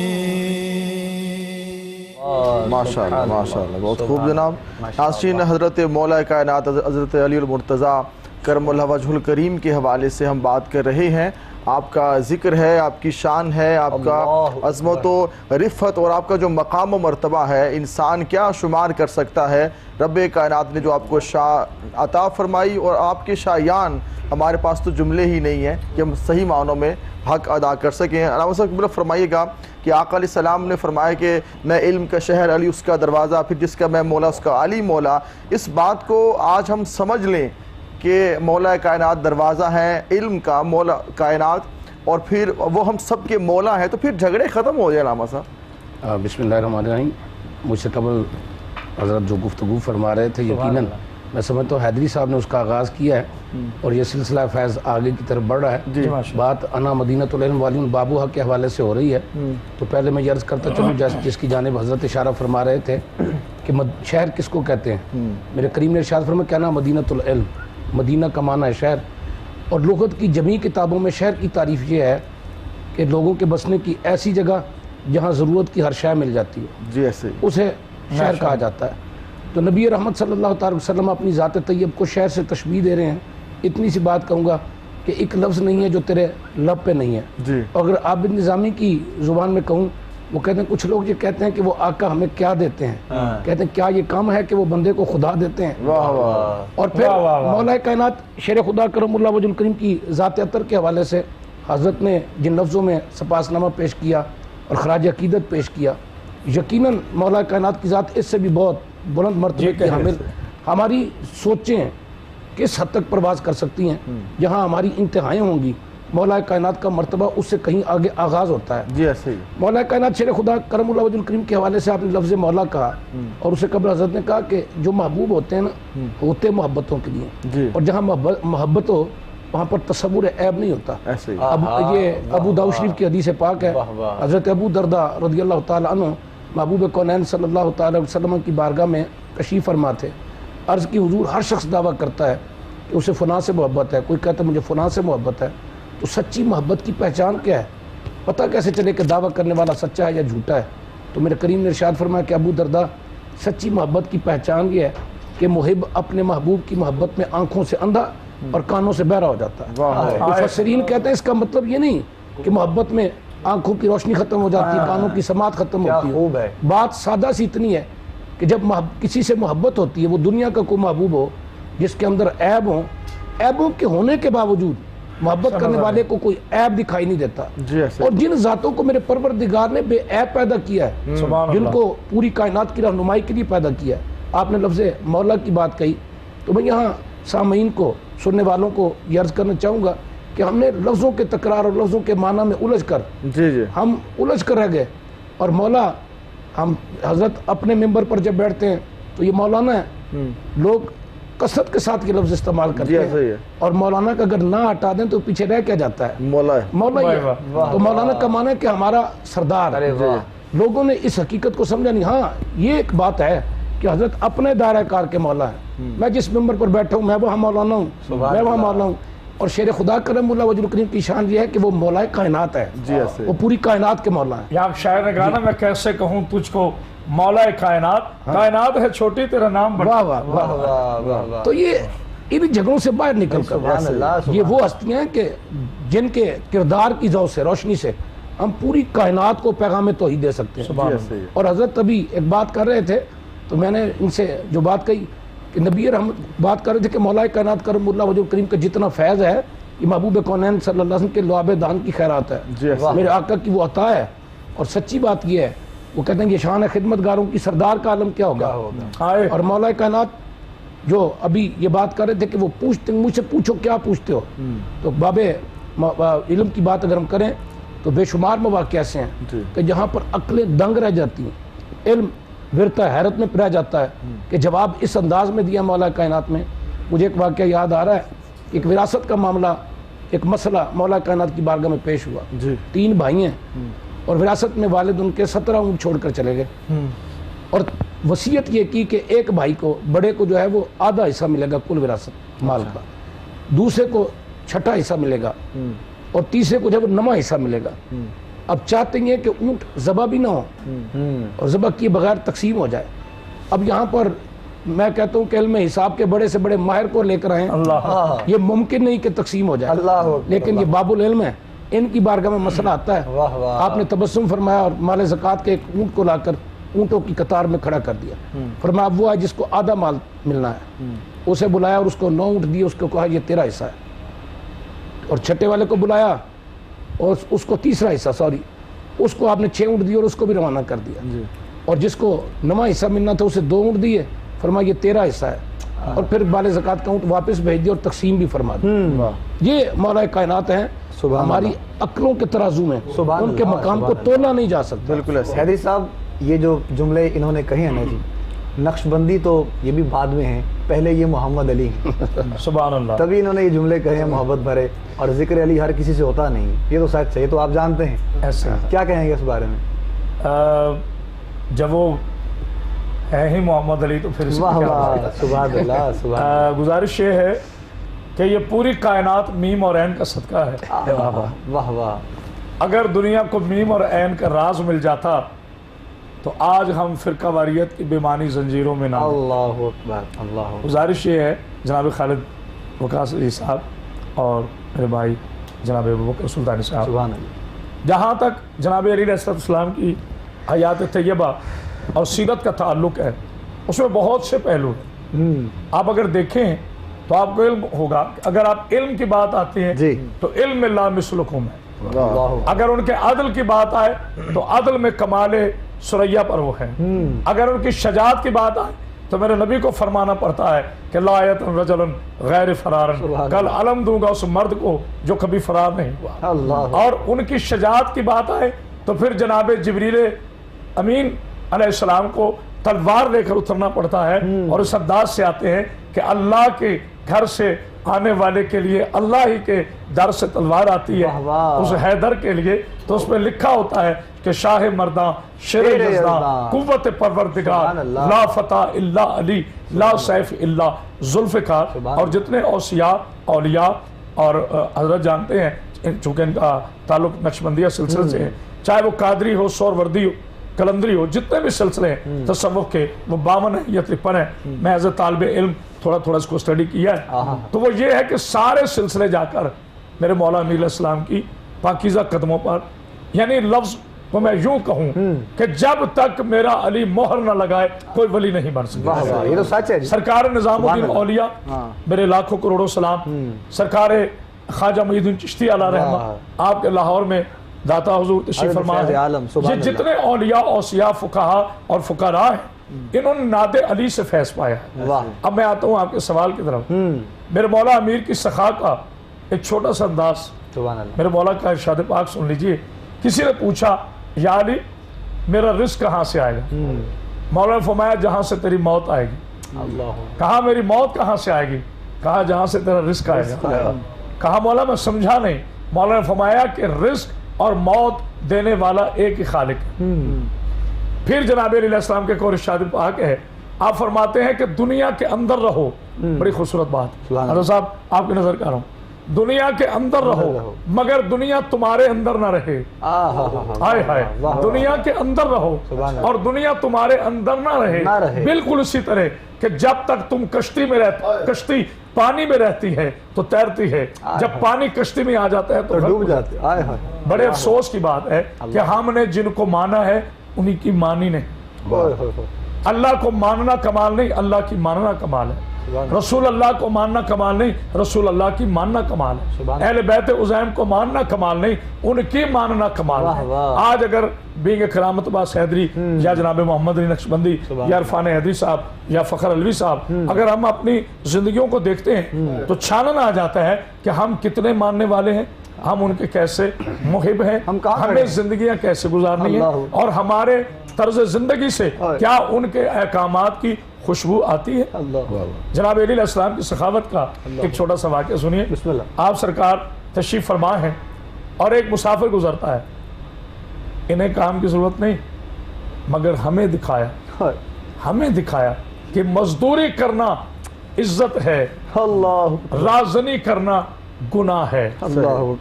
ماشاءاللہ ماشاءاللہ، بہت خوب جناب۔ ناظرین، حضرت مولا کائنات حضرت علی المرتضیٰ کرم اللہ وجہ الکریم کے حوالے سے ہم بات کر رہے ہیں۔ آپ کا ذکر ہے، آپ کی شان ہے، آپ کا عظمت و رفعت اور آپ کا جو مقام و مرتبہ ہے، انسان کیا شمار کر سکتا ہے۔ رب کائنات نے جو آپ کو شان عطا فرمائی، اور آپ کے شایان ہمارے پاس تو جملے ہی نہیں ہیں کہ ہم صحیح معنوں میں حق ادا کر سکیں۔ علامہ صاحب فرمائیے گا کہ آقا علیہ السلام نے فرمایا کہ میں علم کا شہر، علی اس کا دروازہ، پھر جس کا میں مولا اس کا علی مولا۔ اس بات کو آج ہم سمجھ لیں کہ مولا کائنات دروازہ ہے، علم کا مولا کائنات، اور پھر وہ ہم سب کے مولا ہیں، تو پھر جھگڑے ختم ہو جائے علامہ صاحب۔ بسم اللہ الرحمن الرحیم۔ مجھ سے قبل حضرت جو گفتگو فرما رہے تھے، یقیناً میں سمجھتا ہوں حیدری صاحب نے اس کا آغاز کیا ہے اور یہ سلسلہ فیض آگے کی طرف بڑھ رہا ہے۔ بات انا مدینۃ العلم والیون بابوہا کے حوالے سے ہو رہی ہے، تو پہلے میں یہ عرض کرتا چلوں جس کی جانب حضرت اشارہ فرما رہے تھے کہ شہر کس کو کہتے ہیں۔ میرے کریم نے ارشاد فرمایا کہ انا مدینۃ العلم، مدینہ کا معنی ہے شہر، اور لغت کی جمیع کتابوں میں شہر کی تعریف یہ ہے کہ لوگوں کے بسنے کی ایسی جگہ جہاں ضرورت کی ہر شے مل جاتی ہے، جی ایسے اسے شہر کہا جاتا ہے۔ تو نبی رحمت صلی اللہ تعالی وسلم اپنی ذات طیب کو شہر سے تشبیہ دے رہے ہیں۔ اتنی سی بات کہوں گا کہ ایک لفظ نہیں ہے جو تیرے لب پہ نہیں ہے۔ اور اگر عابد نظامی کی زبان میں کہوں، وہ کہتے ہیں کچھ لوگ یہ کہتے ہیں کہ وہ آقا ہمیں کیا دیتے ہیں، کہتے ہیں کیا یہ کم ہے کہ وہ بندے کو خدا دیتے ہیں۔ اور پھر مولا کائنات شیر خدا کرم اللہ وجہ الکریم کی ذات اطہر کے حوالے سے حضرت نے جن لفظوں میں سپاس نامہ پیش کیا اور خراج عقیدت پیش کیا، یقیناً مولا کائنات کی ذات اس سے بھی بہت بلند مرتبے کی حامل۔ ہماری سوچیں کس حد تک پرواز کر سکتی ہیں، جہاں ہماری انتہائیں ہوں گی مولا کائنات کا مرتبہ اس سے کہیں آگے آغاز ہوتا ہے۔ جی ایسے ہی مولا کائنات شیر خدا کرم اللہ وجہ الکریم کے حوالے سے آپ نے لفظ مولا کہا، اور اسے قبل حضرت نے کہا کہ جو محبوب ہوتے ہیں نا، ہوتے محبتوں کے لیے، اور جہاں محبت ہو وہاں پر تصور عیب نہیں ہوتا۔ ایسے ہی اب یہ ابو داؤد شریف کی حدیث پاک ہے، حضرت ابو درداء رضی اللہ تعالیٰ عنہ محبوب کونین صلی اللہ تعالیٰ وسلم کی بارگاہ میں تشریف فرما تھے۔ عرض کی حضور ہر شخص دعویٰ کرتا ہے کہ اسے فلاں سے محبت ہے، کوئی کہتا ہے مجھے فلاں سے محبت ہے، تو سچی محبت کی پہچان کیا ہے؟ پتہ کیسے چلے کہ دعویٰ کرنے والا سچا ہے یا جھوٹا ہے؟ تو میرے کریم نے ارشاد فرمایا کہ ابو درداء سچی محبت کی پہچان یہ ہے کہ محب اپنے محبوب کی محبت میں آنکھوں سے اندھا اور کانوں سے بہرا ہو جاتا ہے. مفسرین کہتے ہیں اس کا مطلب یہ نہیں کہ محبت میں آنکھوں کی روشنی ختم ہو جاتی ہے, کانوں کی سماعت ختم ہوتی ہے. بات سادہ سی اتنی ہے کہ جب کسی سے محبت ہوتی ہے, وہ دنیا کا کوئی محبوب ہو جس کے اندر عیب ہوں, عیبوں کے ہونے کے باوجود محبت کرنے والے کو کوئی عیب دکھائی نہیں دیتا. اور جن ذاتوں کو میرے پروردگار نے بے عیب پیدا کیا ہے, جن کو پوری کائنات کی رہنمائی کے لیے پیدا کیا ہے, آپ نے لفظ مولا کی بات کہی, تو میں یہاں سامعین کو, سننے والوں کو یہ عرض کرنا چاہوں گا کہ ہم نے لفظوں کے تکرار اور لفظوں کے معنی میں الجھ کر ہم الجھ کر رہ گئے. اور مولا, ہم حضرت اپنے ممبر پر جب بیٹھتے ہیں تو یہ مولانا ہے, لوگ کثرت کے ساتھ یہ لفظ استعمال کرتے ہیں, اور مولانا کا اگر نہ ہٹا دیں تو پیچھے رہ کیا جاتا ہے, مولا ہی ہے. تو مولانا کا معنی ہے کہ ہمارا سردار. لوگوں نے اس حقیقت کو سمجھا نہیں. ہاں یہ ایک بات ہے کہ حضرت اپنے دائرہ کار کے مولا ہیں. میں جس ممبر پر بیٹھا ہوں میں وہاں مولانا ہوں, میں وہاں مولا ہوں. اور شیر خدا کرم اللہ وجہ الکریم کی شان یہ ہے کہ وہ مولا کائنات ہے, وہ پوری کائنات کے مولا ہیں. یا آپ شاعر نے گانا میں کیسے کہوں تجھ کو مولا کائنات, کائنات ہے چھوٹی تیرا نام بڑا. واہ واہ واہ. تو یہ ان جگہوں سے باہر نکل کر یہ وہ ہستیاں ہیں کہ جن کے کردار کی ضوء سے, روشنی سے ہم پوری کائنات کو پیغام توحید دے سکتے ہیں. اور حضرت ابھی ایک بات کر رہے تھے تو میں نے ان سے جو بات کہی کہ نبی رحمت بات کر رہے تھے کہ مولا کائنات کرم اللہ وجہ الکریم کا جتنا فیض ہے یہ محبوب کونین صلی اللہ علیہ وسلم کے لعاب دان کی خیرات ہے, میرے آقا کی وہ عطا ہے. اور سچی بات یہ ہے, وہ کہتے ہیں یہ شان ہے خدمت گاروں کی, سردار کا عالم کیا ہوگا. اور مولا کائنات جو ابھی یہ بات کر رہے تھے کہ وہ پوچھتے, مجھ سے پوچھو کیا پوچھتے ہو, تو بابے علم کی بات اگر ہم کریں تو بے شمار مواقع ایسے ہیں کہ جہاں پر عقلیں دنگ رہ جاتی ہیں, علم ورتا حیرت میں رہ جاتا ہے کہ جواب اس انداز میں دیا مولا کائنات میں. مجھے ایک واقعہ یاد آ رہا ہے, ایک وراثت کا معاملہ, ایک مسئلہ مولا کائنات کی بارگاہ میں پیش ہوا. 3 بھائی ہیں اور وراثت میں والد ان کے 17 اونٹ چھوڑ کر چلے گئے, اور وصیت یہ کی کہ ایک بھائی کو, بڑے کو جو ہے وہ آدھا حصہ ملے گا کل وراثت مال کا, دوسرے کو 6واں حصہ ملے گا, اور تیسرے کو جو ہے وہ 9واں حصہ ملے گا. اب چاہتے ہیں کہ اونٹ ذبح بھی نہ ہو اور ذبح کیے بغیر تقسیم ہو جائے. اب یہاں پر میں کہتا ہوں کہ علم حساب کے بڑے سے بڑے ماہر کو لے کر آئیں, یہ ممکن نہیں کہ تقسیم ہو جائے, لیکن یہ باب العلم ہے, ان کی بارگاہ میں مسئلہ آتا ہے. آپ نے تبسم فرمایا اور مال زکوٰۃ کے ایک اونٹ کو لا کر اونٹوں کی قطار میں کھڑا کر دیا. فرمایا اب وہ ہے جس کو آدھا مال ملنا ہے, اسے بلایا اور اس کو 9 اونٹ دیے, اس کو کہا یہ تیرا حصہ ہے. اور چھٹے والے کو بلایا اور اس کو تیسرا حصہ, اس کو آپ نے 6 اونٹ دیے اور اس کو بھی روانہ کر دیا. اور جس کو 9واں حصہ ملنا تھا اسے 2 اونٹ دیے, فرمایا یہ تیرا حصہ ہے, اور پھر مال زکوٰۃ کا اونٹ واپس بھیج دیا اور تقسیم بھی فرما دی. یہ مولا کائنات ہیں, ہماری عقلوں کے ترازو میں ان کے مقام کو تولا نہیں جا سکتا. بالکل ایسے. حیدری صاحب یہ جو جملے انہوں نے کہے ہیں نا جی, نقش بندی تو یہ بھی بعد میں ہیں, پہلے یہ محمد علی سبحان اللہ, تبھی انہوں نے یہ جملے کہے ہیں محبت بھرے, اور ذکر علی ہر کسی سے ہوتا نہیں, یہ تو شاید صحیح, تو آپ جانتے ہیں ایسے کیا کہیں گے اس بارے میں؟ جب وہ ہے ہی محمد علی تو پھر سبحان اللہ, سبحان. گزارش یہ ہے کہ یہ پوری کائنات میم اور عین کا صدقہ ہے. واہ واہ. اگر دنیا کو میم اور عین کا راز مل جاتا تو آج ہم فرقہ واریت کی بیمانی زنجیروں میں نہ. اللہ اکبر, اللہ. گزارش یہ ہے جناب خالد وقاص علی صاحب اور میرے بھائی جناب ابوبکر سلطانی صاحب, سبحان اللہ, جہاں تک جناب علی علیہ السلام کی حیات طیبہ اور سیرت کا تعلق ہے اس میں بہت سے پہلو ہیں. آپ اگر دیکھیں تو آپ کو علم ہوگا, اگر آپ علم کی بات آتی ہے تو علم میں لا مثلکم ہے. اگر ان کے عدل کی بات آئے تو عدل میں کمال سریا پر وہ ہے. اگر ان کی شجاعت کی بات آئے تو میرے نبی کو فرمانا پڑتا ہے کہ لا یتن رجل غیر فرار, کل علم دوں گا اس مرد کو جو کبھی فرار نہیں ہوا. اور ان کی شجاعت کی بات آئے تو پھر جناب جبریل امین علیہ السلام کو تلوار لے کر اترنا پڑتا ہے, اور اس انداز سے آتے ہیں کہ اللہ کے گھر سے آنے والے کے لیے اللہ ہی کے در سے تلوار آتی ہے اس حیدر کے لیے, تو اس میں لکھا ہوتا ہے کہ شاہ مرداں شیر یزداں قوت پروردگار لا فتح الا علی لا سیف الا ذوالفقار. اور جتنے اوصیاء اولیاء اور حضرت جانتے ہیں چونکہ ان کا تعلق نقشبندیہ سلسلے سے ہے, چاہے وہ قادری ہو, سہروردی ہو, کلندری ہو، جتنے بھی سلسلے ہیں تصوف کے وہ 52 ہیں یا 53 ہیں. میں ایز اے طالب علم تھوڑا اس کو اسٹڈی کیا ہے. تو وہ یہ ہے کہ سارے سلسلے جا کر میرے مولا امیر علیہ السلام کی پاکیزہ قدموں پر، یعنی لفظ کو میں یوں کہوں کہ جب تک میرا علی مہر نہ لگائے کوئی ولی نہیں بن سکتا. یہ تو سچ ہے جی. سرکار نظام الدین اولیاء میرے لاکھوں کروڑوں سلام، سرکار خواجہ معین الدین چشتی علیہ رحمہ آپ کے لاہور میں داتا حضور تشریف فرما ہے. یہ جتنے اولیاء اوصیاء فقہا اور فقراء ہیں انہوں نے ناد علی سے فیض پایا ہے. اب میں آتا ہوں آپ کے سوال کی طرف. میرے مولا امیر کی سخا کا ایک چھوٹا سا انداز میرے مولا کا ارشاد پاک سن لیجئے. کسی نے پوچھا یا علی میرا رزق کہاں سے آئے گا؟ مولا نے فرمایا جہاں سے تیری موت آئے گی. کہا میری موت کہاں سے آئے گی؟ کہا جہاں سے تیرا رزق آئے گا. کہا مولا میں سمجھا نہیں. مولا نے فرمایا کہ رزق اور موت دینے والا ایک ہی خالق ہے. پھر جناب علیہ السلام کے ایک اور ارشاد پاک ہے، آپ فرماتے ہیں کہ دنیا کے اندر رہو. بڑی خوبصورت بات. حضرت صاحب آپ کی نظر کر رہا ہوں. دنیا کے اندر رہو مگر دنیا تمہارے اندر نہ رہے. ہائے ہائے. دنیا کے اندر رہو اور دنیا تمہارے اندر نہ رہے. بالکل اسی طرح کہ جب تک تم کشتی میں کشتی پانی میں رہتی ہے تو تیرتی ہے، جب پانی کشتی میں آ جاتا ہے تو ڈوب جاتی ہے. بڑے افسوس کی بات ہے کہ ہم نے جن کو مانا ہے انہی کی مانی نہیں. اللہ کو ماننا کمال نہیں، اللہ کی ماننا کمال ہے. رسول اللہ کو ماننا کمال نہیں، رسول اللہ کی ماننا کمال ہے. اہل بیت عزیم کو ماننا کمال نہیں، ان کی ماننا کمال ہے. آج اگر بینگ کرامت عباس حیدری یا جناب محمد علی نقشبندی یا عرفان حیدری صاحب یا فخر علوی صاحب اگر ہم اپنی زندگیوں کو دیکھتے ہیں تو چھانن آ جاتا ہے کہ ہم کتنے ماننے والے ہیں، ہم ان کے کیسے محب ہیں، ہمیں زندگیاں کیسے گزارنی ہیں اور ہمارے طرز زندگی سے کیا ان کے احکامات کی خوشبو آتی ہے. جناب علیہ السلام کی سخاوت کا ایک چھوٹا سا واقعہ سنیے. آپ سرکار تشریف فرما ہیں اور ایک مسافر گزرتا ہے. انہیں کام کی ضرورت نہیں مگر ہمیں دکھایا کہ مزدوری کرنا عزت ہے، رازنی کرنا گناہ ہے،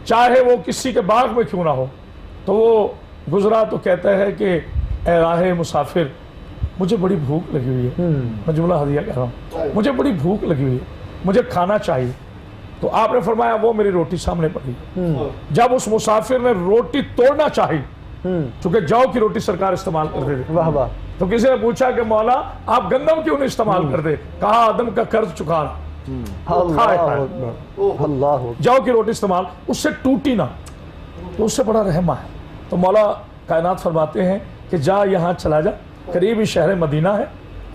چاہے وہ کسی کے باغ میں کیوں نہ ہو. تو وہ گزرا تو کہتا ہے کہ اے راہ مسافر مجھے بڑی بھوک لگی ہوئی ہے. میں جملہ ہدیہ کہہ رہا ہوں، مجھے بڑی بھوک لگی ہوئی ہے، مجھے کھانا چاہیے. تو آپ نے فرمایا وہ میری روٹی سامنے پڑی. جب اس مسافر نے روٹی توڑنا چاہی، چونکہ جو کی روٹی سرکار استعمال کرتے تھے، تو کسی نے پوچھا کہ مولا آپ گندم کیوں نہیں استعمال کرتے؟ کہا آدم کا قرض چکا رہا. جو کی روٹی استعمال اس سے ٹوٹی نہ، تو اس سے بڑا رحمہ ہے. تو مولا کائنات فرماتے ہیں کہ جا یہاں چلا جا، قریبی شہر مدینہ ہے،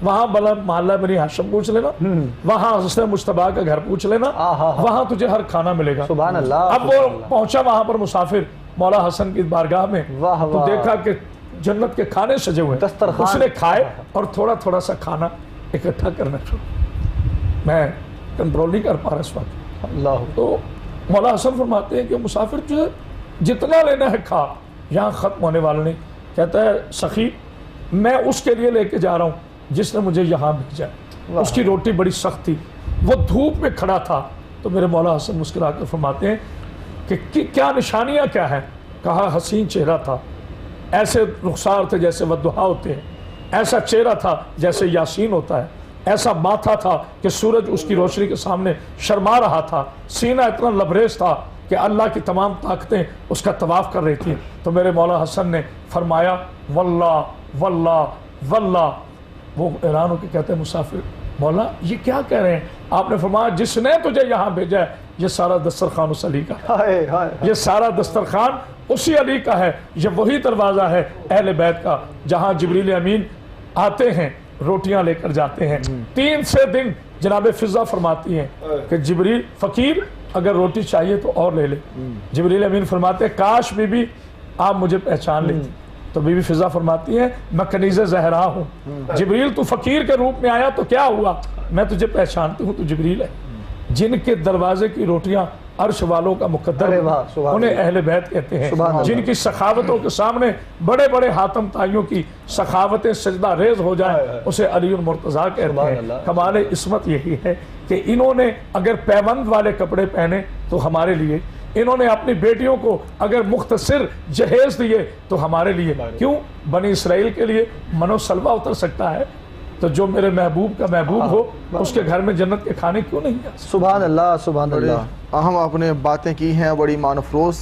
وہاں بلا محلہ بنی ہاشم پوچھ لینا، وہاں حسن مجتبیٰ کا گھر پوچھ لینا، وہاں تجھے ہر کھانا ملے گا. اب وہ پہنچا وہاں پر مسافر مولا حسن کی بارگاہ میں، تو دیکھا کہ جنت کے کھانے سجے ہوئے. اس نے کھائے اور تھوڑا سا کھانا اکٹھا کرنا شروع. میں کنٹرول نہیں کر پا رہا اس وقت. تو مولا حسن فرماتے ہیں کہ مسافر جو ہے جتنا لینا ہے کھا، یہاں ختم ہونے والا نہیں. کہتا ہے سخی میں اس کے لیے لے کے جا رہا ہوں جس نے مجھے یہاں بھیجا. اس کی روٹی بڑی سخت تھی، وہ دھوپ میں کھڑا تھا. تو میرے مولا حسن مسکرا کر فرماتے ہیں کہ کیا نشانیاں کیا ہیں؟ کہا حسین چہرہ تھا، ایسے رخسار تھے جیسے ودھا ہوتے ہیں، ایسا چہرہ تھا جیسے یاسین ہوتا ہے، ایسا ماتھا تھا کہ سورج اس کی روشنی کے سامنے شرما رہا تھا، سینہ اتنا لبریز تھا کہ اللہ کی تمام طاقتیں اس کا طواف کر رہی تھیں. تو میرے مولا حسن نے فرمایا واللہ واللہ واللہ. وہ حیران ہو کے کہتے ہیں مسافر مولا یہ کیا کہہ رہے ہیں؟ آپ نے فرمایا جس نے تجھے یہاں بھیجا ہے یہ سارا دسترخوان اس علی کا ہے، یہ سارا دسترخوان اسی علی کا ہے. یہ وہی دروازہ ہے اہل بیت کا جہاں جبریل امین آتے ہیں روٹیاں لے کر جاتے ہیں. 3 سے دن جناب فضا فرماتی ہیں کہ جبریل فقیر اگر روٹی چاہیے تو اور لے لے. جبریل امین فرماتے ہیں کاش بی بی آپ مجھے پہچان لیتی. تو بی بی فضا فرماتی ہیں میں کنیز زہرا ہوں. جبریل تو فقیر کے روپ میں آیا تو کیا ہوا؟ میں تجھے پہچانتی ہوں تو جبریل ہے. جن کے دروازے کی روٹیاں عرش والوں کا مقدر انہیں اہل بیت کہتے ہیں. جن کی سخاوتوں کے سامنے بڑے بڑے حاتم تائیوں کی سخاوتیں سجدہ ریز ہو جائیں اسے علی المرتضیٰ کہتے ہیں. کمال عصمت یہی ہے کہ انہوں نے اگر پیوند والے کپڑے پہنے تو ہمارے لیے انہوں نے اپنی بیٹیوں کو اگر مختصر جہیز دیے تو ہمارے لیے کیوں بنی اسرائیل کے لیے منو سلوہ اتر سکتا ہے، تو جو میرے محبوب کا محبوب ہو اس کے گھر میں جنت کے کھانے کیوں نہیں ہیں؟ سبحان اللہ سبحان اللہ. اہم آپ نے باتیں کی ہیں، بڑی معنی افروز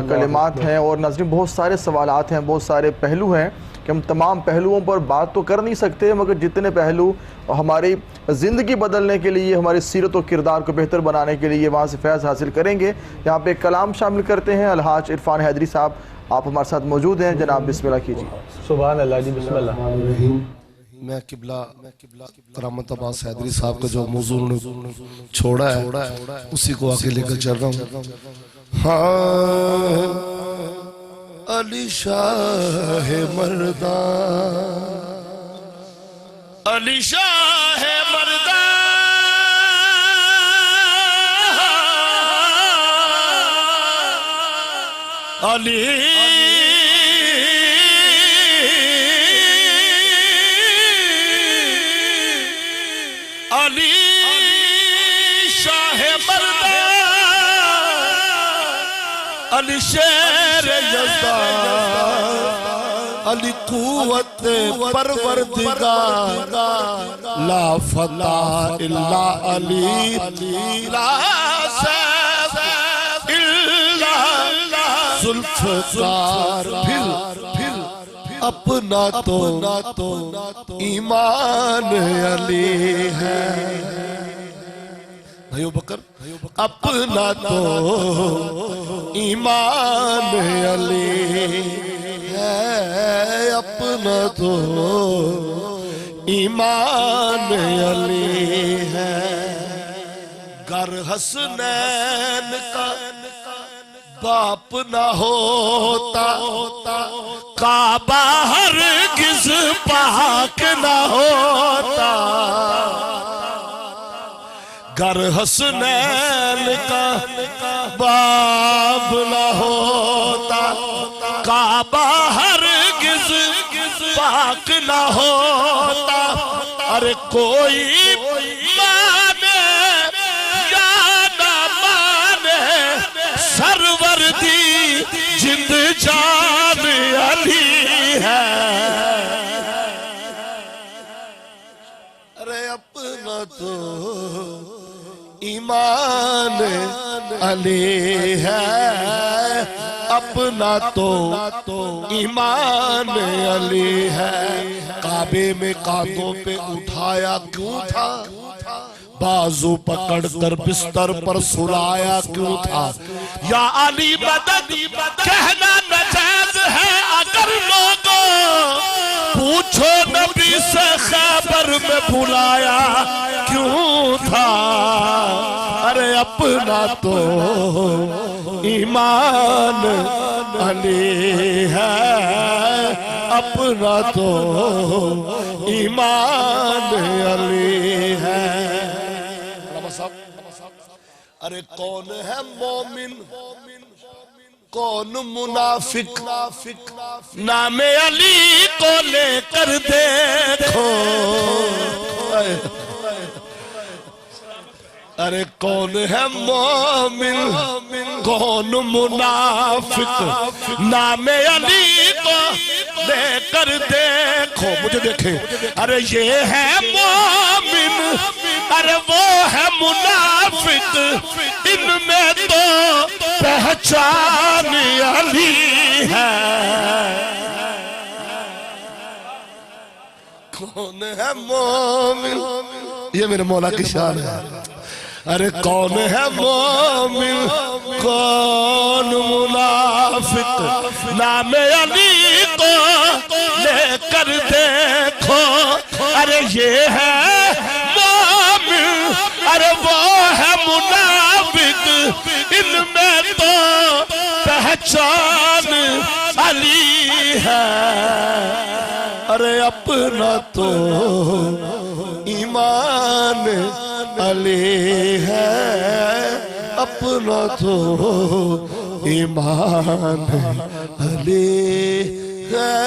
کلمات ہیں، اور ناظرین بہت سارے سوالات ہیں، بہت سارے پہلو ہیں کہ ہم تمام پہلوؤں پر بات تو کر نہیں سکتے، مگر جتنے پہلو ہماری زندگی بدلنے کے لیے، ہماری سیرت و کردار کو بہتر بنانے کے لیے وہاں سے فیض حاصل کریں گے. یہاں پہ ایک کلام شامل کرتے ہیں. الحاج عرفان حیدری صاحب آپ ہمارے ساتھ موجود ہیں، جناب بسم اللہ کیجیے. سبحان اللہ جی، بسم اللہ. میں قبلہ کرامت عباس حیدری صاحب کا جو موضوع چھوڑا ہے اسی کو آگے لے کر چل رہا ہوں. ہاں علی شاہ مردان، علی شاہ مردان، علی علی شاہ مردان، علی شیر یزدان، علی قوت پروردگار، لا فتح الا علی، لا سیف الا ذوالفقار. پھر اپنا تو ایمان علی ہے. بھائیو بکر اپنا تو ایمان علی ہے، اپنا تو ایمان علی ہے. گر حسنین کا باپ نہ ہوتا، کعبہ ہرگز پاک نہ ہوتا. گر حسنین کا باپ نہ ہوتا، کعبہ ہرگز پاک نہ ہوتا. ارے کوئی مانے یا نہ مانے، سرور دی جند جان علی ہے. ارے اپنا تو ایمان علی ہے، اپنا تو ایمان علی ہے. کعبے میں کانٹوں پہ اٹھایا کیوں تھا، بازو پکڑ کر بستر پر سلایا کیوں تھا. یا علی مدد کہنا ناجائز ہے اگر لوگوں، پوچھو نبی سے خیبر میں بلایا کیوں تھا. ارے اپنا تو ایمان علی ہے، اپنا تو ایمان علی ہے. ارے کون ہے مومن کون منافق، نام علی کو لے کر دیکھو. ارے کون ہے مومن کون منافق، نام علی کو لے کر دیکھو. مجھے دیکھیں، ارے یہ ہے مومن، ارے وہ ہے منافق، ان میں تو پہچان علی ہے. کون ہے مومن، یہ میرے مولا کی شان ہے. ارے کون ہے مومن کون منافق، نام علی کو لے کر دیکھو. ارے یہ ہے مومن، ارے وہ ہے منافق، ان میں تو پہچان علی ہے. ارے اپنا تو ایمان علی ہے، اپنا تو ایمان علی ہے.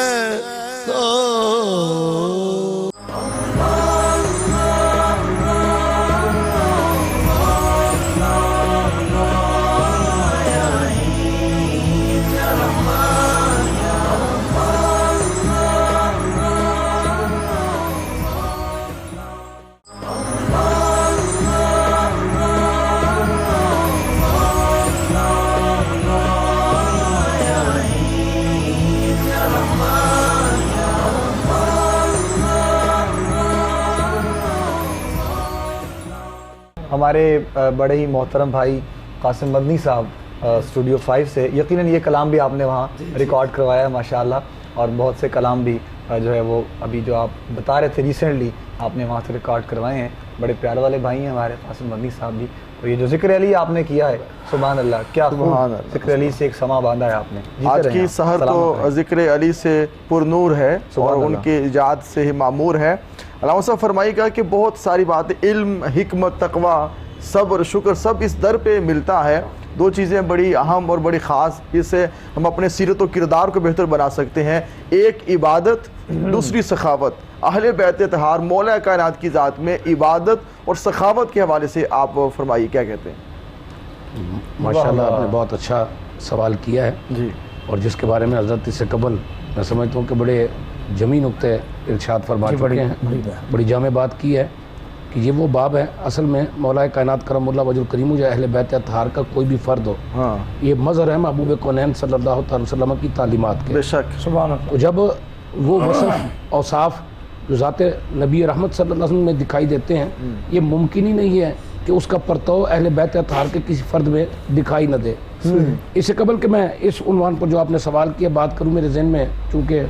ہمارے بڑے ہی محترم بھائی قاسم مدنی صاحب اسٹوڈیو 5 سے، یقیناً یہ کلام بھی آپ نے وہاں ریکارڈ کروایا ہے ماشاءاللہ، اور بہت سے کلام بھی جو ہے وہ ابھی جو آپ بتا رہے تھے ریسنٹلی آپ نے وہاں سے ریکارڈ کروائے ہیں. بڑے پیار والے بھائی ہیں ہمارے قاسم مدنی صاحب بھی. تو یہ جو ذکر علی آپ نے کیا ہے، سبحان اللہ، کیا خوب ذکر علی سے ایک سما باندھا ہے آپ نے. آج کی سحر تو ذکر علی سے پر نور ہے اور ان کی ایجاد سے ہی معمور ہے. علامہ صاحب فرمائیے گا کہ بہت ساری باتیں، علم، حکمت، تقوی، صبر، شکر، سب اس در پہ ملتا ہے. دو چیزیں بڑی اہم اور بڑی خاص، اس سے ہم اپنے سیرت و کردار کو بہتر بنا سکتے ہیں. ایک عبادت، دوسری سخاوت. اہل بیت اطہار مولا کائنات کی ذات میں عبادت اور سخاوت کے حوالے سے آپ فرمائیے کیا کہتے ہیں؟ ماشاءاللہ آپ نے بہت اچھا سوال کیا ہے جی، اور جس کے بارے میں حضرت اس سے قبل میں سمجھتا ہوں کہ بڑے جمی نقطے ارشاد فرما چکے ہیں، بڑی جامع بات کی ہے کہ یہ وہ باب ہے. اصل میں مولا کائنات کرم اللہ وجہ الکریم یا اہل بیت اطہار کا کوئی بھی فرد ہو، یہ مظہر ہے محبوب کونین صلی اللہ تعالی وسلم کی تعلیمات کے. بے شک. سبحان اللہ. تو جب وہ وصف اوصاف جو ذات نبی رحمت صلی اللہ علیہ وسلم میں دکھائی دیتے ہیں، یہ ممکن ہی نہیں ہے کہ اس کا پرتو اہل بیت اطہار کے کسی فرد میں دکھائی نہ دے. اس سے قبل کہ میں اس عنوان پر جو آپ نے سوال کیا بات کروں، میرے ذہن میں چونکہ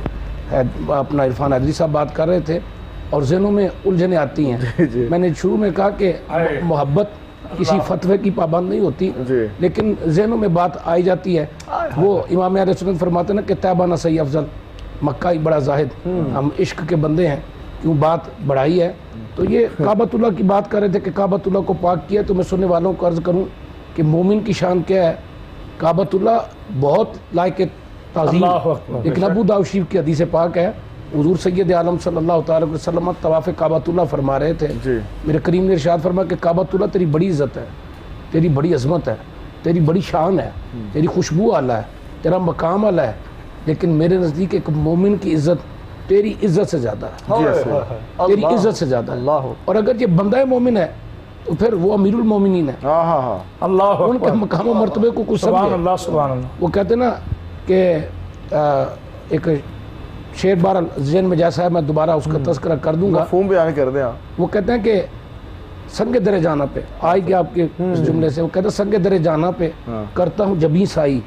اپنا عرفان حیدری صاحب بات کر رہے تھے اور ذہنوں میں الجھنیں آتی ہیں. میں نے شروع میں کہا کہ محبت کسی فتوے کی پابند نہیں ہوتی، لیکن ذہنوں میں بات آئی جاتی ہے. وہ امام اہل سنت فرماتے ہیں نا کہ طیبہ نہ صحیح افضل، مکہ ہی بڑا زاہد. ہم عشق کے بندے ہیں، کیوں بات بڑھائی ہے. تو یہ کعبۃ اللہ کی بات کر رہے تھے کہ کعبۃ اللہ کو پاک کیا. تو میں سننے والوں کو عرض کروں کہ مومن کی شان کیا ہے. کعبۃ اللہ بہت لائق تعظیم، لیکن ابو داؤد شریف کی حدیث پاک ہے، حضور سید عالم صلی اللہ تعالی وسلم طواف کعبۃ اللہ فرما رہے تھے. میرے کریم نے ارشاد فرمایا کہ کعبۃ اللہ تیری بڑی عزت ہے، تیری بڑی عظمت ہے، تیری بڑی شان ہے، تیری خوشبو اعلیٰ ہے، تیرا مقام اعلیٰ ہے، لیکن میرے نزدیک ایک مومن کی عزت تیری عزت سے زیادہ ہے، تیری عزت سے زیادہ ہے. اور اگر یہ بندہ مومن ہے تو پھر وہ امیر المومنین ہے. اللہ ان کے مقام و مرتبے کو کچھ سبحان سمجھے. اللہ سبحان اللہ. وہ کہتے ہیں نا کہ ایک شعر بارہ ذہن میں جیسا ہے، میں دوبارہ اس کا تذکرہ کر دوں گا. مفہوم بیان کر دیں. وہ کہتے ہیں کہ سنگ درے جانا پہ آئی گیا آپ کے اس جملے سے. وہ کہتے ہیں سنگ درے جانا پہ کرتا ہوں جبیں سائی،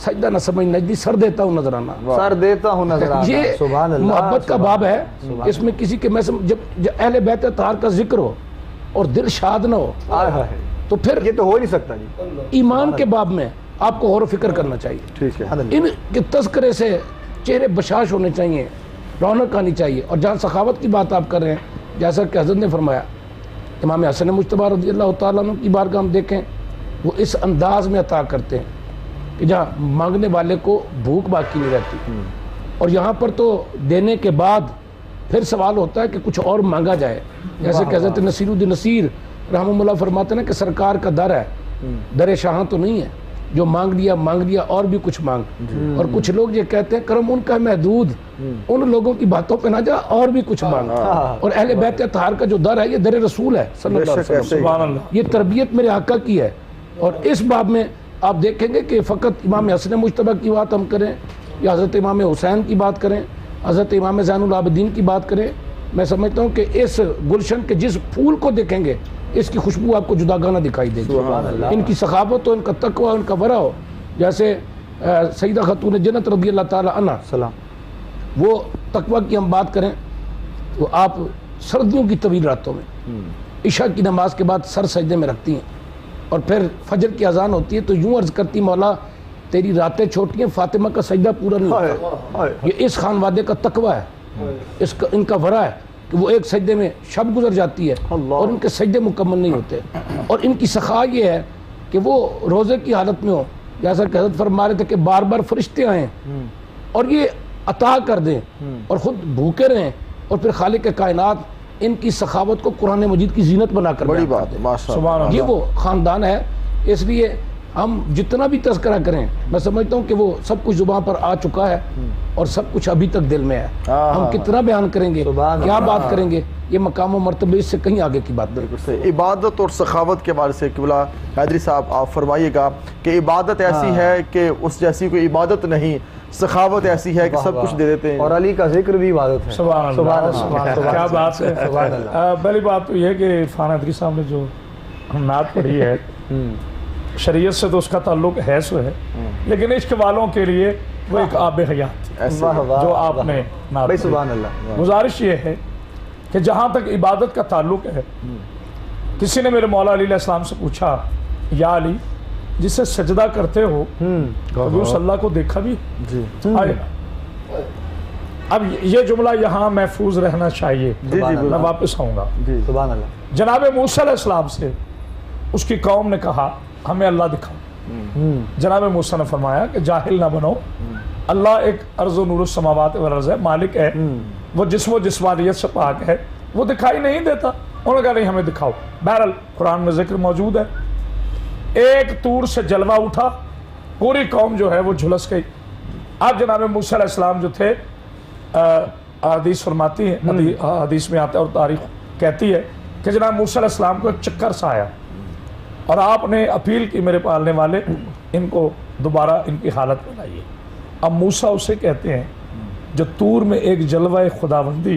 سجدہ نہ سمجھ نجدی سر دیتا ہوں نظرانہ. سر دیتا ہوں نظرانہ. یہ محبت کا باب ہے. اس میں کسی کے جب اہل بیت اطہار کا ذکر ہو اور دل شاد نہ ہو تو پھر یہ تو ہو نہیں سکتا جی. ایمان کے باب میں آپ کو غور و فکر کرنا چاہیے. ٹھیک ہے. ان کے تذکرے سے چہرے بشاش ہونے چاہیے، رونق آنی چاہیے. اور جہاں سخاوت کی بات آپ کر رہے ہیں، جیسا کہ حضرت نے فرمایا، امام حسن مجتبی رضی اللہ تعالیٰ عنہ کی بارگاہ ہم دیکھیں، وہ اس انداز میں عطا کرتے ہیں کہ جہاں مانگنے والے کو بھوک باقی نہیں رہتی. اور یہاں پر تو دینے کے بعد پھر سوال ہوتا ہے کہ کچھ اور مانگا جائے. جیسے کہ حضرت نصیر الدین نصیر رحمہ اللہ فرماتے ہیں کہ سرکار کا در ہے، در شاہاں تو نہیں ہے، جو مانگ لیا اور بھی کچھ مانگ. اور کچھ لوگ یہ کہتے ہیں کرم ان کا محدود، ان لوگوں کی باتوں پہ نہ جا اور بھی کچھ مانگ. اور اہل بیت اطہار کا جو در ہے یہ در رسول ہے صلی اللہ علیہ وسلم. سبحان اللہ. یہ تربیت میرے آقا کی ہے. اور اس باب میں آپ دیکھیں گے کہ فقط امام حسن مجتبی کی بات ہم کریں یا حضرت امام حسین کی بات کریں، حضرت امام زین العابدین کی بات کریں، میں سمجھتا ہوں کہ اس گلشن کے جس پھول کو دیکھیں گے اس کی خوشبو آپ کو جداگانہ دکھائی دے گی. ان کی سخاوت ہو، ان کا تقوی، ان کا ورع ہو. جیسے سیدہ خاتون جنت رضی اللہ تعالی عنہ، وہ تقوی کی ہم بات کریں تو آپ سردیوں کی طویل راتوں میں عشاء کی نماز کے بعد سر سجدے میں رکھتی ہیں، اور پھر فجر کی اذان ہوتی ہے تو یوں عرض کرتی مولا تیری راتیں چھوٹی ہیں، فاطمہ کا سجدہ پورا نہیں ہوتا. یہ اس خانوادے کا تقوی ہے، ان کا ورع ہے کہ وہ ایک سجدے میں شب گزر جاتی ہے اور ان کے سجدے مکمل نہیں ہوتے. اور ان کی سخا یہ ہے کہ وہ روزے کی حالت میں ہو، جیسا کہ حضرت فرما رہے تھے کہ بار بار فرشتے آئیں اور یہ عطا کر دیں اور خود بھوکے رہیں، اور پھر خالق کائنات ان کی سخاوت کو قرآن مجید کی زینت بنا کر بڑی بات ہے. یہ وہ خاندان ہے. اس لیے ہم جتنا بھی تذکرہ کریں، میں سمجھتا ہوں کہ وہ سب کچھ زبان پر آ چکا ہے اور سب کچھ ابھی تک دل میں ہے. ہم کتنا بیان کریں گے، کیا بات کریں گے، یہ مقام و مرتبہ اس سے کہیں آگے کی بات نہیں. عبادت اور سخاوت کے بارے سے قبلہ حیدری صاحب آپ فرمائیے گا کہ عبادت ایسی ہے کہ اس جیسی کوئی عبادت نہیں، سخاوت ایسی ہے کہ سب کچھ دے دیتے ہیں. اور علی کا ذکر بھی عبادت ہے. سبحان اللہ. کیا بات ہے. پہلی بات تو یہ ہے کہ عرفان حیدری صاحب نے جو نعت پڑھی ہے، شریعت سے تو اس کا تعلق ہے سو ہے، لیکن عشق والوں کے لیے وہ ایک آب حیات واہ واہ جو آپ نے نعت بھائی، پڑھی۔ سبحان اللہ۔ گزارش یہ ہے کہ جہاں تک عبادت کا تعلق ہے، کسی نے میرے مولا علی علیہ السلام سے پوچھا، یا علی جسے سجدہ کرتے ہو کبھی اس اللہ کو دیکھا بھی؟ جی آئے۔ اب یہ جملہ یہاں محفوظ رہنا چاہیے، جی میں واپس آؤں گا۔ جی سبحان اللہ۔ جناب موسیٰ علیہ السلام سے اس کی قوم نے کہا ہمیں اللہ دکھاؤ۔ جناب موسیٰ نے فرمایا کہ جاہل نہ بنو، اللہ ایک ارض و نور السماوات والارض ہے، مالک ہے، وہ جسم و جسمانیت سے پاک ہے، وہ دکھائی نہیں دیتا۔ انہوں نے کہا نہیں ہمیں دکھاؤ۔ بہرحال قرآن میں ذکر موجود ہے، ایک طور سے جلوہ اٹھا، پوری قوم جو ہے وہ جھلس گئی۔ اب جناب موسیٰ علیہ السلام جو تھے، حدیث فرماتی ہے، حدیث میں آتا ہے اور تاریخ کہتی ہے کہ جناب موسیٰ علیہ السلام کو ایک چکر سا آیا اور آپ نے اپیل کی میرے پالنے والے ان کو دوبارہ ان کی حالت میں لائیے۔ اب موسیٰ اسے کہتے ہیں جو طور میں ایک جلوہ خداوندی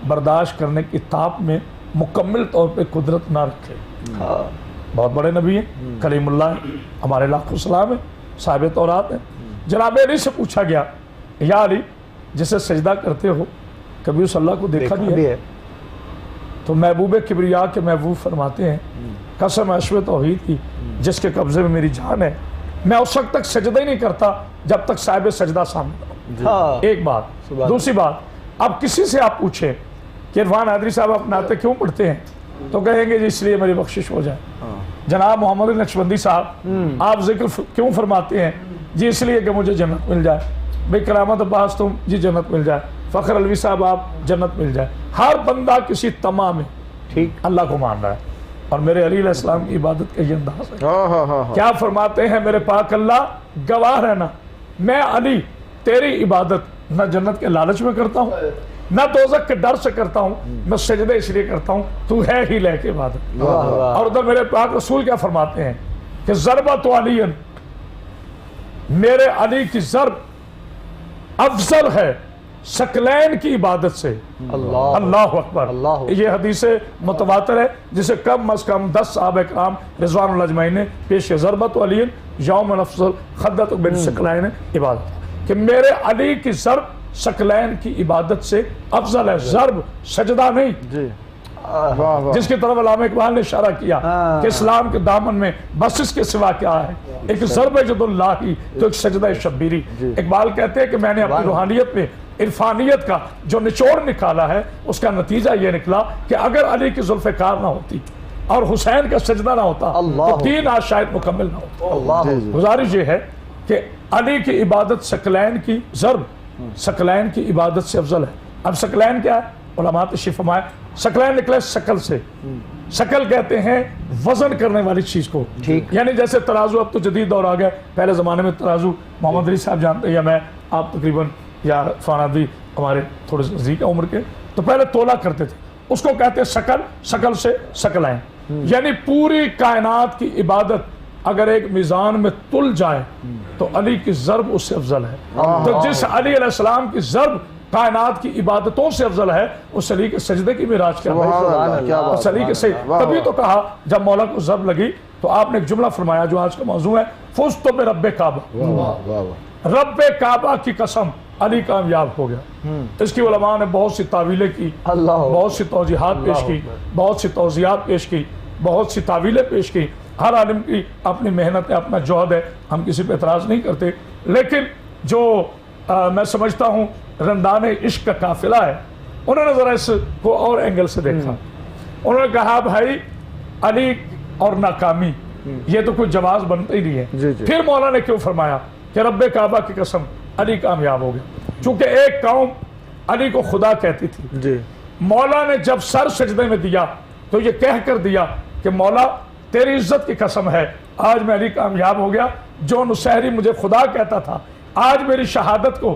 برداشت کرنے کی تاپ میں مکمل طور پہ قدرت نہ رکھے۔ بہت بڑے نبی ہیں، کلیم اللہ ہیں، ہمارے لاکھوں سلام ہیں، صاحب تورات ہیں۔ جناب علی سے پوچھا گیا، یا علی جسے سجدہ کرتے ہو کبھی اس اللہ کو دیکھا بھی ہے؟ تو محبوب کبریا کے محبوب فرماتے ہیں، قسم عشو توحید کی جس کے قبضے میں میری جان ہے، میں اس وقت تک سجدہ ہی نہیں کرتا جب تک صاحب سجدہ سامنے ہو۔ ایک بات۔ دوسری بات، اب کسی سے آپ پوچھیں کہ عرفان حیدری صاحب آپ نعتیں کیوں پڑھتے ہیں تو کہیں گے جی اس لیے میری بخشش ہو جائے۔ جناب محمد نقشبندی صاحب آپ ذکر کیوں فرماتے ہیں؟ جی اس لیے کہ مجھے جنت مل جائے۔ بھائی کرامت عباس تم، جی جنت مل جائے۔ فخر علوی صاحب آپ جنت مل جائے۔ ہر بندہ کسی تمہ میں ٹھیک اللہ کو مان رہا ہے، اور میرے علی علیہ السلام کی عبادت کا یہ انداز ہے۔ کیا فرماتے ہیں میرے پاک اللہ گواہ رہنا، میں علی تیری عبادت نہ جنت کے لالچ میں کرتا ہوں نہ دوزخ کے ڈر سے کرتا ہوں، میں سجدے اس لیے کرتا ہوں تو ہے ہی لے کے عبادت۔ اور ادھر میرے پاک رسول کیا فرماتے ہیں کہ ضربت علی، میرے علی کی ضرب افضل ہے ثقلین کی عبادت سے۔ اللہ اکبر۔ یہ حدیث متواتر ہے جسے کم از کم 10 صحابہ کرام رضوان اللہ اجمعین نے پیش کیا۔ ضربت علی یوم افضل خدت بن ثقلین عبادت، کہ میرے علی کی ضرب ثقلین کی عبادت سے افضل ہے، ضرب سجدہ نہیں، جس کی طرف علامہ اقبال نے اشارہ کیا کہ اسلام کے دامن میں بس اس کے سوا کیا ہے، ایک ضرب جد اللہ ہی تو ایک سجدہ شبیری۔ اقبال کہتے ہیں کہ میں نے اپنی روحانیت میں عرفانیت کا جو نچوڑ نکالا ہے اس کا نتیجہ یہ نکلا کہ اگر علی کی ذوالفقار نہ ہوتی اور حسین کا سجدہ نہ ہوتا تو دین آج شاید مکمل نہ ہوتا۔ گزارش یہ ہے کہ علی کی عبادت ثقلین کی ضرب ثقلین کی عبادت سے افضل ہے۔ اب ثقلین کیا ہے؟ علماء تشریف فرمائے، ثقلین نکلے شکل سے، شکل کہتے ہیں وزن کرنے والی چیز کو، یعنی جیسے ترازو، اب تو جدید دور آ گیا، پہلے زمانے میں ترازو محمد علی صاحب جانتے ہیں یا میں، آپ تقریباً یا فانادی ہمارے تھوڑے سے نزدیک عمر کے، تو پہلے تولا کرتے تھے، اس کو کہتے ہیں شکل، شکل سے ثقلین، یعنی پوری کائنات کی عبادت اگر ایک میزان میں تل جائے تو علی کی ضرب اس سے افضل ہے۔ تو جس علی علیہ السلام کی ضرب کائنات کی عبادتوں سے افضل ہے، اس علی کے سجدے کی معراج کیا ہے؟ اس علی کے سجدے، تبھی تو کہا جب مولا کو ضرب لگی تو آپ نے ایک جملہ فرمایا جو آج کا موضوع ہے، فزت برب کعبہ، رب کعبہ کی قسم علی کامیاب ہو گیا۔ اس کی علماء نے بہت سی تعویلیں کی، بہت سی توضیحات پیش کی، بہت سی توضیحات پیش کی، بہت سی تعویلیں پیش کی۔ ہر عالم کی اپنی محنت ہے، اپنا جہد ہے، ہم کسی پہ اعتراض نہیں کرتے، لیکن جو میں سمجھتا ہوں رندان عشق کا قافلہ ہے، انہوں نے ذرا اس کو اور اینگل سے دیکھا۔ انہوں نے کہا بھائی علی اور ناکامی یہ تو کوئی جواز بنتا ہی نہیں ہے۔ پھر مولا نے کیوں فرمایا کہ رب کعبہ کی قسم علی کامیاب ہو گیا؟ چونکہ ایک قوم علی کو خدا کہتی تھی، مولا نے جب سر سجدے میں دیا تو یہ کہہ کر دیا کہ مولا تیری عزت کی قسم ہے آج میں علی کامیاب ہو گیا، جو نصیری مجھے خدا کہتا تھا آج میری شہادت کو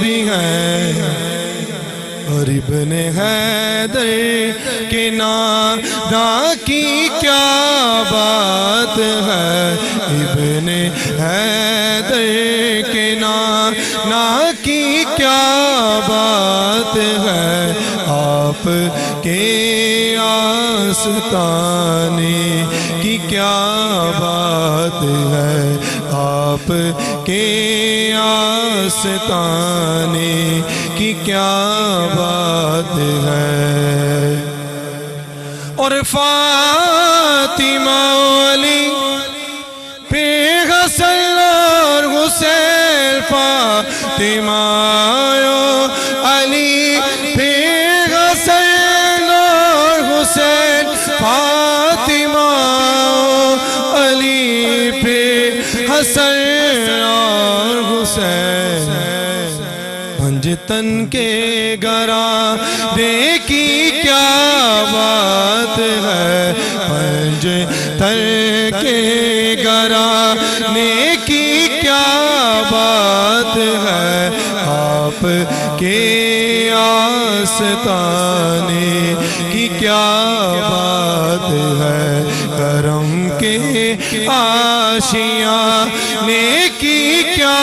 بھی ہیں اور ابن حیدر کے نانا کی کیا بات ہے، ابن حیدر کے نانا کی کیا بات ہے، آپ کے آستانے کی کیا بات ہے، آپ کے آستانے کی کیا بات ہے۔ اور فاطمہ علی پہ حسن اور حسین، فاطمہ علی پہ حسن اور حسین، فاطمہ علی پہ حسن اور حسین، پنجتن کے گرانے کی کیا بات ہے، پنجتن کے گرانے کی کیا بات ہے، آپ کے آستانے کی کیا بات ہے، کرم کے آشیانے کی کیا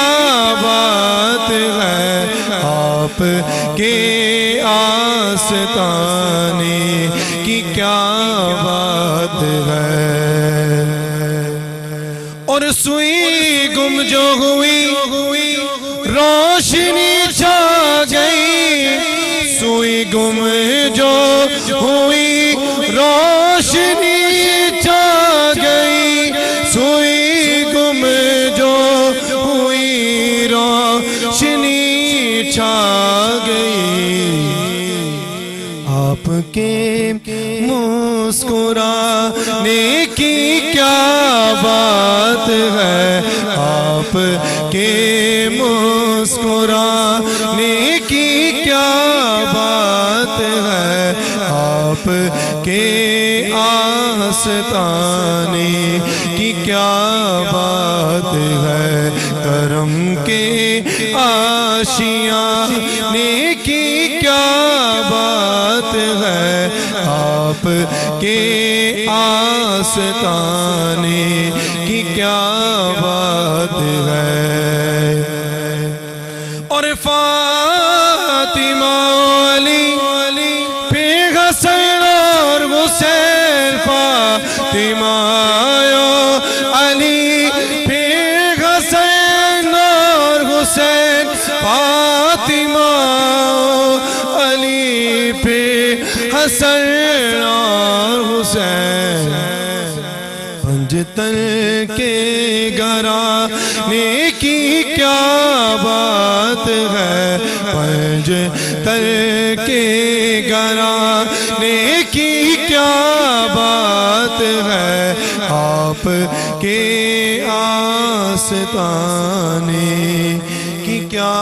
بات ہے، آپ کے آستانے کی کیا بات ہے۔ اور سوئی گم جو ہوئی روشنی چھا گئی، سوئی گم جو ہوئی روشنی چھا گئی، سوئی گم جو ہوئی روشنی چھا گئی، آپ کے مسکرانے کی کیا بات ہے، آپ کے مسکرانے کی کیا بات ہے، آپ کے آستانے کی کیا بات ہے، کرم کے آشیانے کی کیا بات ہے، آپ کے آستانے کی کیا بات ہے۔ اور فاطمہ علی پہ حسن اور حسین، فاطمہ علی پہ حسن اور حسین، فاطمہ علی پہ حسن اور حسین، پنجتن کے گرانے کی کیا بات ہے، پنجتن کے گرانے کی کیا بات ہے، آپ کے آستانے کی کیا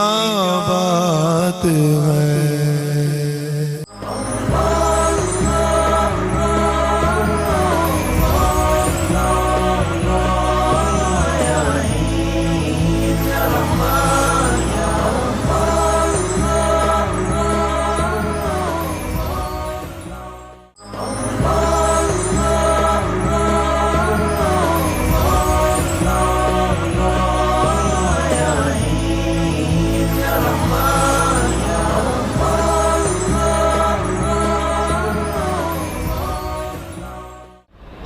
بات ہے۔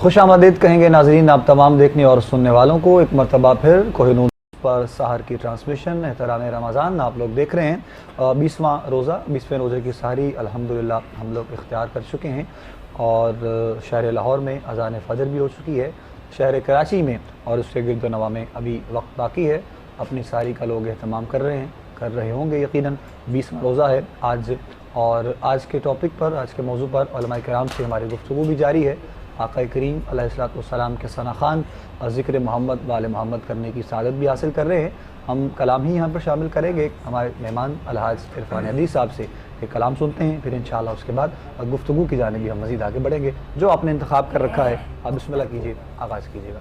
خوش آمدید کہیں گے ناظرین آپ تمام دیکھنے اور سننے والوں کو ایک مرتبہ پھر کوہ نور پر سحر کی ٹرانسمیشن احترام رمضان آپ لوگ دیکھ رہے ہیں۔ 20واں روزے کی سحری الحمدللہ ہم لوگ اختیار کر چکے ہیں، اور شہر لاہور میں اذان فجر بھی ہو چکی ہے، شہر کراچی میں اور اس کے گرد و نواح میں ابھی وقت باقی ہے، اپنی سحری کا لوگ اہتمام کر رہے ہوں گے یقیناً۔ 20واں روزہ ہے آج، اور آج کے ٹاپک پر، آج کے موضوع پر علماء کرام سے ہماری گفتگو بھی جاری ہے۔ آقا کریم علیہ السلام کے ثنا خوان اور ذکر محمد وآل محمد کرنے کی سعادت بھی حاصل کر رہے ہیں۔ ہم کلام ہی یہاں پر شامل کریں گے ہمارے مہمان الحاج عرفان حدیث صاحب سے، ایک کلام سنتے ہیں، پھر انشاءاللہ اس کے بعد گفتگو کی جانب بھی ہم مزید آگے بڑھیں گے۔ جو آپ نے انتخاب کر رکھا ہے آپ بسم اللہ کیجیے، آغاز کیجیے گا۔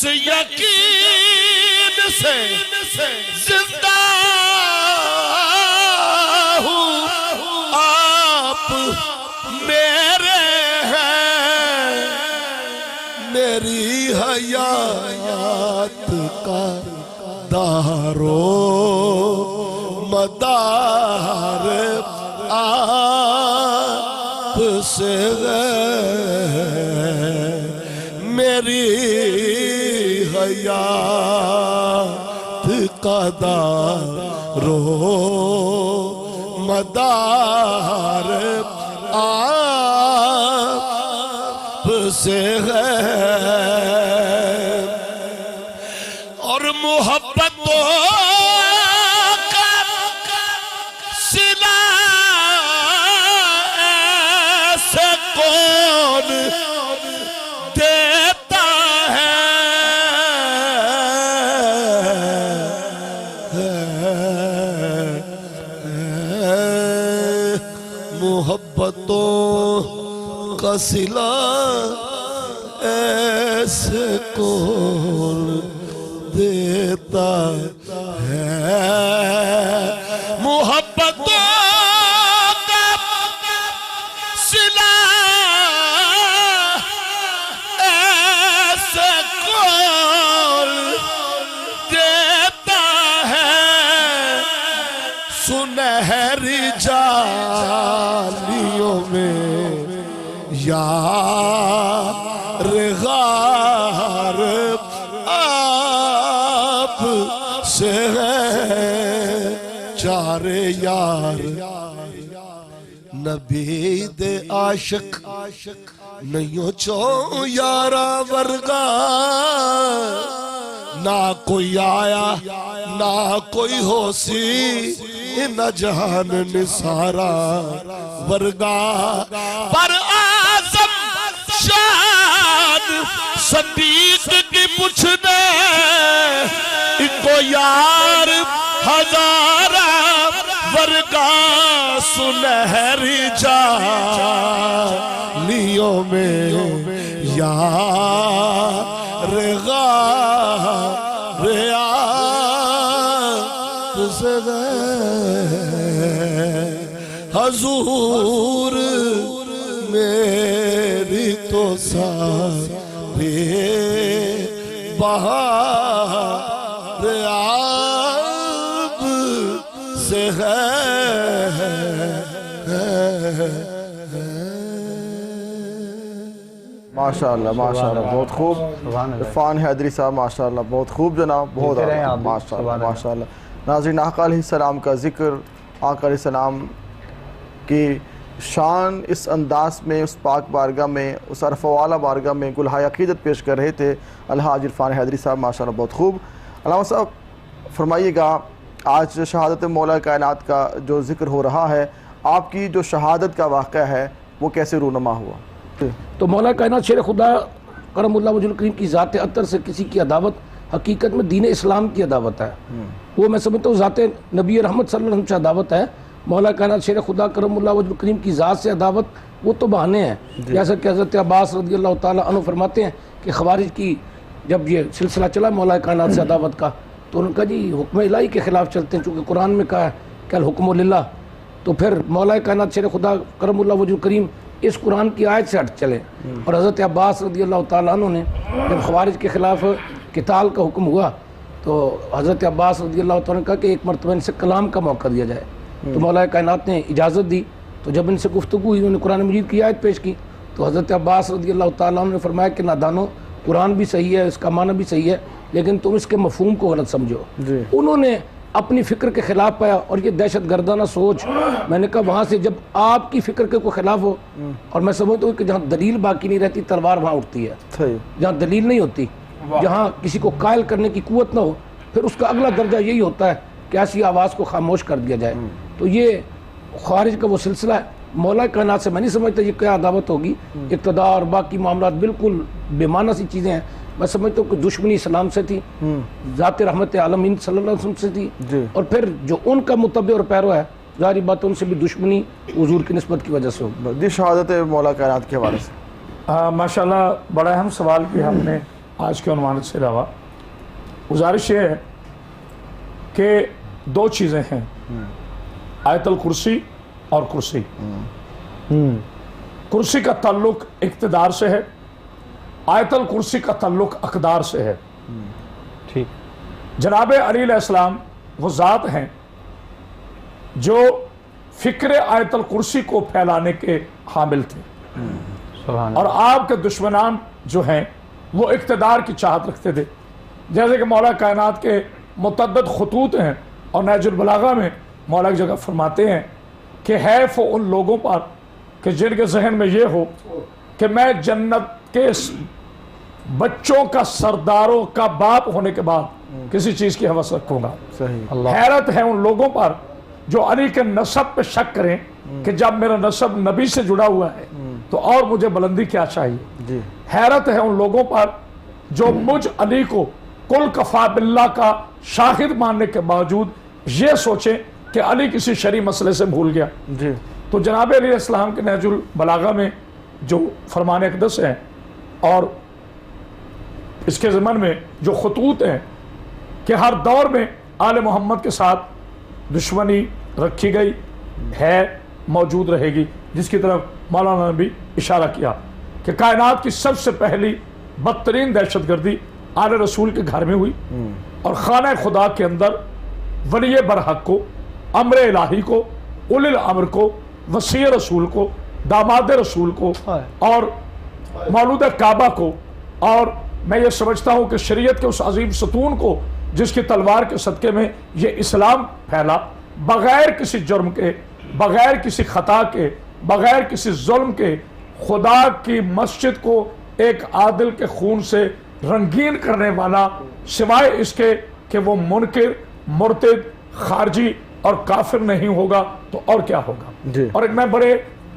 اس یقین سے زندہ ہوں آپ میرے ہیں میری حیات کا دارو مدار آپ سے ہے میری حیات کا دارو مدار آپ سے ہے اور محبتوں کا صلہ ایسے کون دیتا ہے محبتوں کا صلہ ایسے کون دیتا ہے محبتوں کا صلہ ایسے کون دیتا ہے سنہری جالیوں میں یار غار آپ سے ہے چار یار نبی دے عاشق نہیں چوں یارا ورگا نہ کوئی آیا نہ کوئی ہو سی نہ جہان نثارا ورگا پر اعظم شان صدیق کی پوچھنے کو یار ہزارہ ورگا سنہری جالیوں میں یار غار آپ سے حضور میری تو سارے بہار آپ سے ہے ماشاءاللہ ماشاءاللہ بہت خوب عرفان حیدری صاحب ماشاءاللہ بہت خوب جناب بہت ماشاءاللہ ماشاءاللہ ناظرین آقا علیہ السلام کا ذکر آقا علیہ السلام کی شان اس انداز میں اس پاک بارگاہ میں اس عرف والا بارگاہ میں گلہائے عقیدت پیش کر رہے تھے الحاج عرفان حیدری صاحب ماشاءاللہ بہت خوب علامہ صاحب فرمائیے گا آج شہادت مولا کائنات کا جو ذکر ہو رہا ہے آپ کی جو شہادت کا واقعہ ہے وہ کیسے رونما ہوا تو مولا کائنات شیر خدا کرم اللہ وجہ الکریم کی ذات اطہر سے کسی کی عداوت حقیقت میں دین اسلام کی عداوت ہے وہ میں سمجھتا ہوں ذات نبی رحمت صلی اللہ علیہ وسلم سے عداوت ہے مولا کائنات شیر خدا کرم اللہ وجہ الکریم کی ذات سے عداوت وہ تو بہانے ہیں جیسا کہ حضرت عباس رضی اللہ تعالیٰ عنہ فرماتے ہیں کہ خوارج کی جب یہ سلسلہ چلا مولا کائنات سے عداوت کا تو انہوں نے کہا جی حکم الہی کے خلاف چلتے ہیں چونکہ قرآن میں کہا ہے کہ الحکم للہ تو پھر مولا کائنات شیر خدا کرم اللہ وجہ الکریم اس قرآن کی آیت سے ہٹ چلے اور حضرت عباس رضی اللہ تعالیٰ عنہ نے جب خوارج کے خلاف قتال کا حکم ہوا تو حضرت عباس رضی اللہ تعالیٰ نے کہا کہ ایک مرتبہ ان سے کلام کا موقع دیا جائے تو مولا کائنات نے اجازت دی تو جب ان سے گفتگو ہوئی انہوں نے قرآن مجید کی آیت پیش کی تو حضرت عباس رضی اللہ تعالیٰ عنہ نے فرمایا کہ نادانو قرآن بھی صحیح ہے اس کا معنی بھی صحیح ہے لیکن تم اس کے مفہوم کو غلط سمجھو انہوں نے اپنی فکر کے خلاف پایا اور یہ دہشت گردانہ سوچ میں نے کہا وہاں سے جب آپ کی فکر کے کوئی خلاف ہو اور میں سمجھتا ہوں کہ جہاں دلیل باقی نہیں رہتی تلوار وہاں اٹھتی ہے جہاں دلیل نہیں ہوتی جہاں کسی کو قائل کرنے کی قوت نہ ہو پھر اس کا اگلا درجہ یہی ہوتا ہے کہ ایسی آواز کو خاموش کر دیا جائے تو یہ خوارج کا وہ سلسلہ ہے مولا کائنات سے میں نہیں سمجھتا یہ کیا عداوت ہوگی اقتدار اور باقی معاملات بالکل بے معنی سی چیزیں ہیں میں سمجھتا ہوں کہ دشمنی اسلام سے تھی ذات رحمت عالمین صلی اللہ علیہ وسلم سے تھی اور پھر جو ان کا متبع اور پیرو ہے ظاہری بات ان سے بھی دشمنی حضور کی نسبت کی وجہ سے ہوگی شہادت مولا کائنات کے حوالے سے ماشاءاللہ بڑا اہم سوال بھی ہم نے آج کے عنوان سے علاوہ گزارش یہ ہے کہ دو چیزیں ہیں، آیت الکرسی اور کرسی۔ کرسی کا تعلق اقتدار سے ہے، آیت الکرسی کا تعلق اقدار سے ہے۔ ٹھیک۔ جناب علی علیہ السلام وہ ذات ہیں جو فکر آیت الکرسی کو پھیلانے کے حامل تھے، سبحان اور آپ کے دشمنان جو ہیں وہ اقتدار کی چاہت رکھتے تھے۔ جیسے کہ مولا کائنات کے متعدد خطوط ہیں، اور نہج البلاغہ میں مولا ایک جگہ فرماتے ہیں کہ حیف ہو ان لوگوں پر کہ جن کے ذہن میں یہ ہو کہ میں جنت کے بچوں کا سرداروں کا باپ ہونے کے بعد کسی چیز کی ہوس رکھوں گا۔ صحیح۔ حیرت ہے ان لوگوں پر جو علی کے نسب پہ شک کریں کہ جب میرا نسب نبی سے جڑا ہوا ہے تو اور مجھے بلندی کیا چاہیے۔ جی۔ حیرت ہے ان لوگوں پر جو مجھ علی کو کل کفا باللہ کا شاہد ماننے کے باوجود یہ سوچیں کہ علی کسی شرعی مسئلے سے بھول گیا۔ جی۔ تو جناب علی علیہ السلام کے نہج البلاغہ میں جو فرمان اقدس ہے اور اس کے ضمن میں جو خطوط ہیں کہ ہر دور میں آل محمد کے ساتھ دشمنی رکھی گئی ہے، موجود رہے گی، جس کی طرف مولانا نے بھی اشارہ کیا کہ کائنات کی سب سے پہلی بدترین دہشت گردی آل رسول کے گھر میں ہوئی، اور خانہ خدا کے اندر ولی برحق کو، امر الہی کو، اولی الامر کو، وصی رسول کو، داماد رسول کو، اور مولود کعبہ کو، اور میں یہ سمجھتا ہوں کہ شریعت کے اس عظیم ستون کو جس کی تلوار کے صدقے میں یہ اسلام پھیلا، بغیر کسی جرم کے، بغیر کسی خطا کے، بغیر کسی ظلم کے، خدا کی مسجد کو ایک عادل کے خون سے رنگین کرنے والا، سوائے اس کے کہ وہ منکر، مرتد، خارجی اور کافر نہیں ہوگا تو اور کیا ہوگا۔ جی۔ اور ایک میں بڑے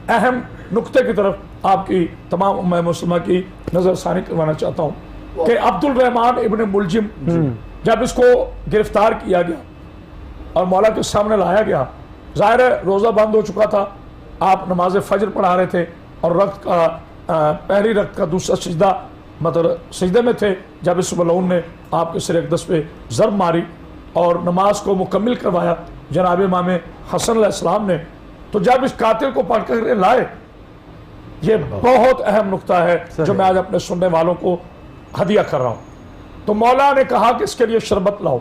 اہم نقطے کی طرف آپ کی تمام امہ مسلمہ کی نظر ثانی کروانا چاہتا ہوں کہ عبد الرحمن ابن ملجم جب اس کو گرفتار کیا گیا اور مولا کے سامنے لایا گیا، ظاہر ہے روزہ بند ہو چکا تھا، آپ نماز فجر پڑھا رہے تھے اور رکعت کا پہلی رکعت کا دوسرا سجدہ مطلب سجدے میں تھے جب اس ملعون نے آپ کے سر اقدس پہ ضرب ماری اور نماز کو مکمل کروایا جناب امام حسن علیہ السلام نے۔ تو جب اس قاتل کو پکڑ کر لائے، یہ بہت اہم نقطہ ہے جو میں آج اپنے سننے والوں کو ہدیہ کر رہا ہوں۔ تو مولا نے کہا کہ اس کے لیے شربت لاؤ۔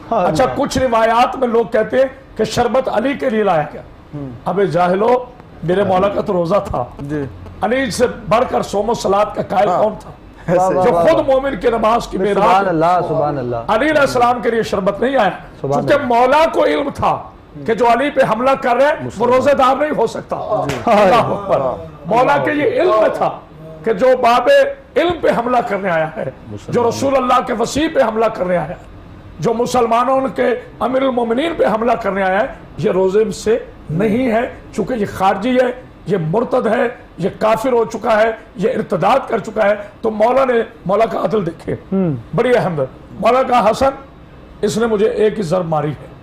اچھا، کچھ روایات میں لوگ کہتے ہیں کہ شربت علی کے لیے لایا گیا۔ اب جاہلو، میرے مولا کا تو روزہ تھا، علی سے بڑھ کر صوم و صلات کا قائل کون تھا جو خود مومن کی نماز کی سبحان میراث؟ اللہ، سبحان اللہ۔ علی علیہ السلام کے لیے شربت نہیں آیا کیونکہ مولا کو علم تھا کہ جو علی پہ حملہ کر رہے ہیں وہ روزے دار نہیں ہو سکتا۔ اللہ اکبر۔ مولا کے یہ علم تھا کہ جو باب علم پہ حملہ کرنے آیا ہے، جو رسول اللہ کے وصی پہ حملہ کرنے آیا ہے، جو مسلمانوں کے امیر المومنین پہ حملہ کرنے آیا ہے، یہ روزے سے نہیں ہے، چونکہ یہ خارجی ہے، یہ مرتد ہے، یہ کافر ہو چکا ہے، یہ ارتداد کر چکا ہے۔ تو مولا کا عدل دیکھے، بڑی اہم ہے۔ مولا کا حسن، اس نے مجھے ایک ہی ضرب ماری ہے،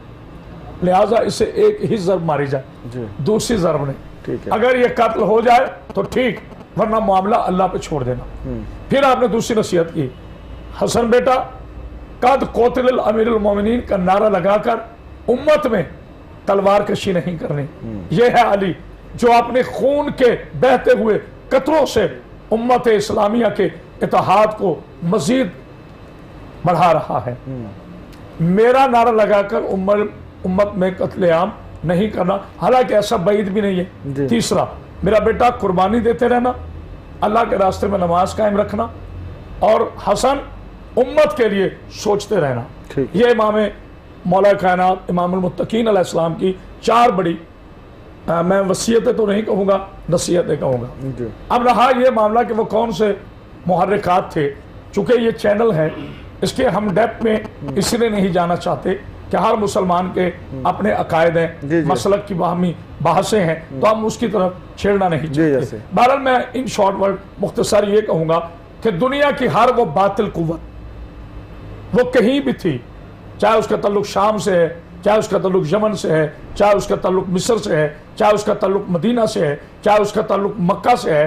لہٰذا اسے ایک ہی ضرب ماری جائے، دوسری ضرب نہیں۔ اگر یہ قتل ہو جائے تو ٹھیک، ورنہ معاملہ اللہ پہ چھوڑ دینا۔ پھر آپ نے دوسری نصیحت کی، حسن بیٹا، قد قتل الامیر المومنین کا نعرہ لگا کر امت میں تلوار کشی نہیں کرنی۔ یہ ہے علی جو اپنے خون کے بہتے ہوئے قطروں سے امت اسلامیہ کے اتحاد کو مزید بڑھا رہا ہے۔ میرا نعرہ لگا کر امت میں قتل عام نہیں کرنا، حالانکہ ایسا بعید بھی نہیں ہے۔ تیسرا، میرا بیٹا قربانی دیتے رہنا، اللہ کے راستے میں نماز قائم رکھنا، اور حسن امت کے لیے سوچتے رہنا۔ یہ امام مولا کائنات امام المتقین علیہ السلام کی چار بڑی، میں وصیتیں تو نہیں کہوں گا، نصیحتیں کہوں گا۔ اب رہا یہ معاملہ کہ وہ کون سے محرکات تھے، چونکہ یہ چینل ہے، اس کے ہم ڈیپ میں اس لیے نہیں جانا چاہتے کہ ہر مسلمان کے اپنے عقائد ہیں، مسلک کی باہمی بحثیں ہیں، تو ہم اس کی طرف چھیڑنا نہیں چاہتے۔ بہرحال میں ان شارٹ ورڈ مختصر یہ کہوں گا کہ دنیا کی ہر وہ باطل قوت، وہ کہیں بھی تھی، چاہے اس کا تعلق شام سے ہے، چاہے اس کا تعلق یمن سے ہے، چاہے اس کا تعلق مصر سے ہے، چاہے اس کا تعلق مدینہ سے ہے، چاہے اس کا تعلق مکہ سے ہے،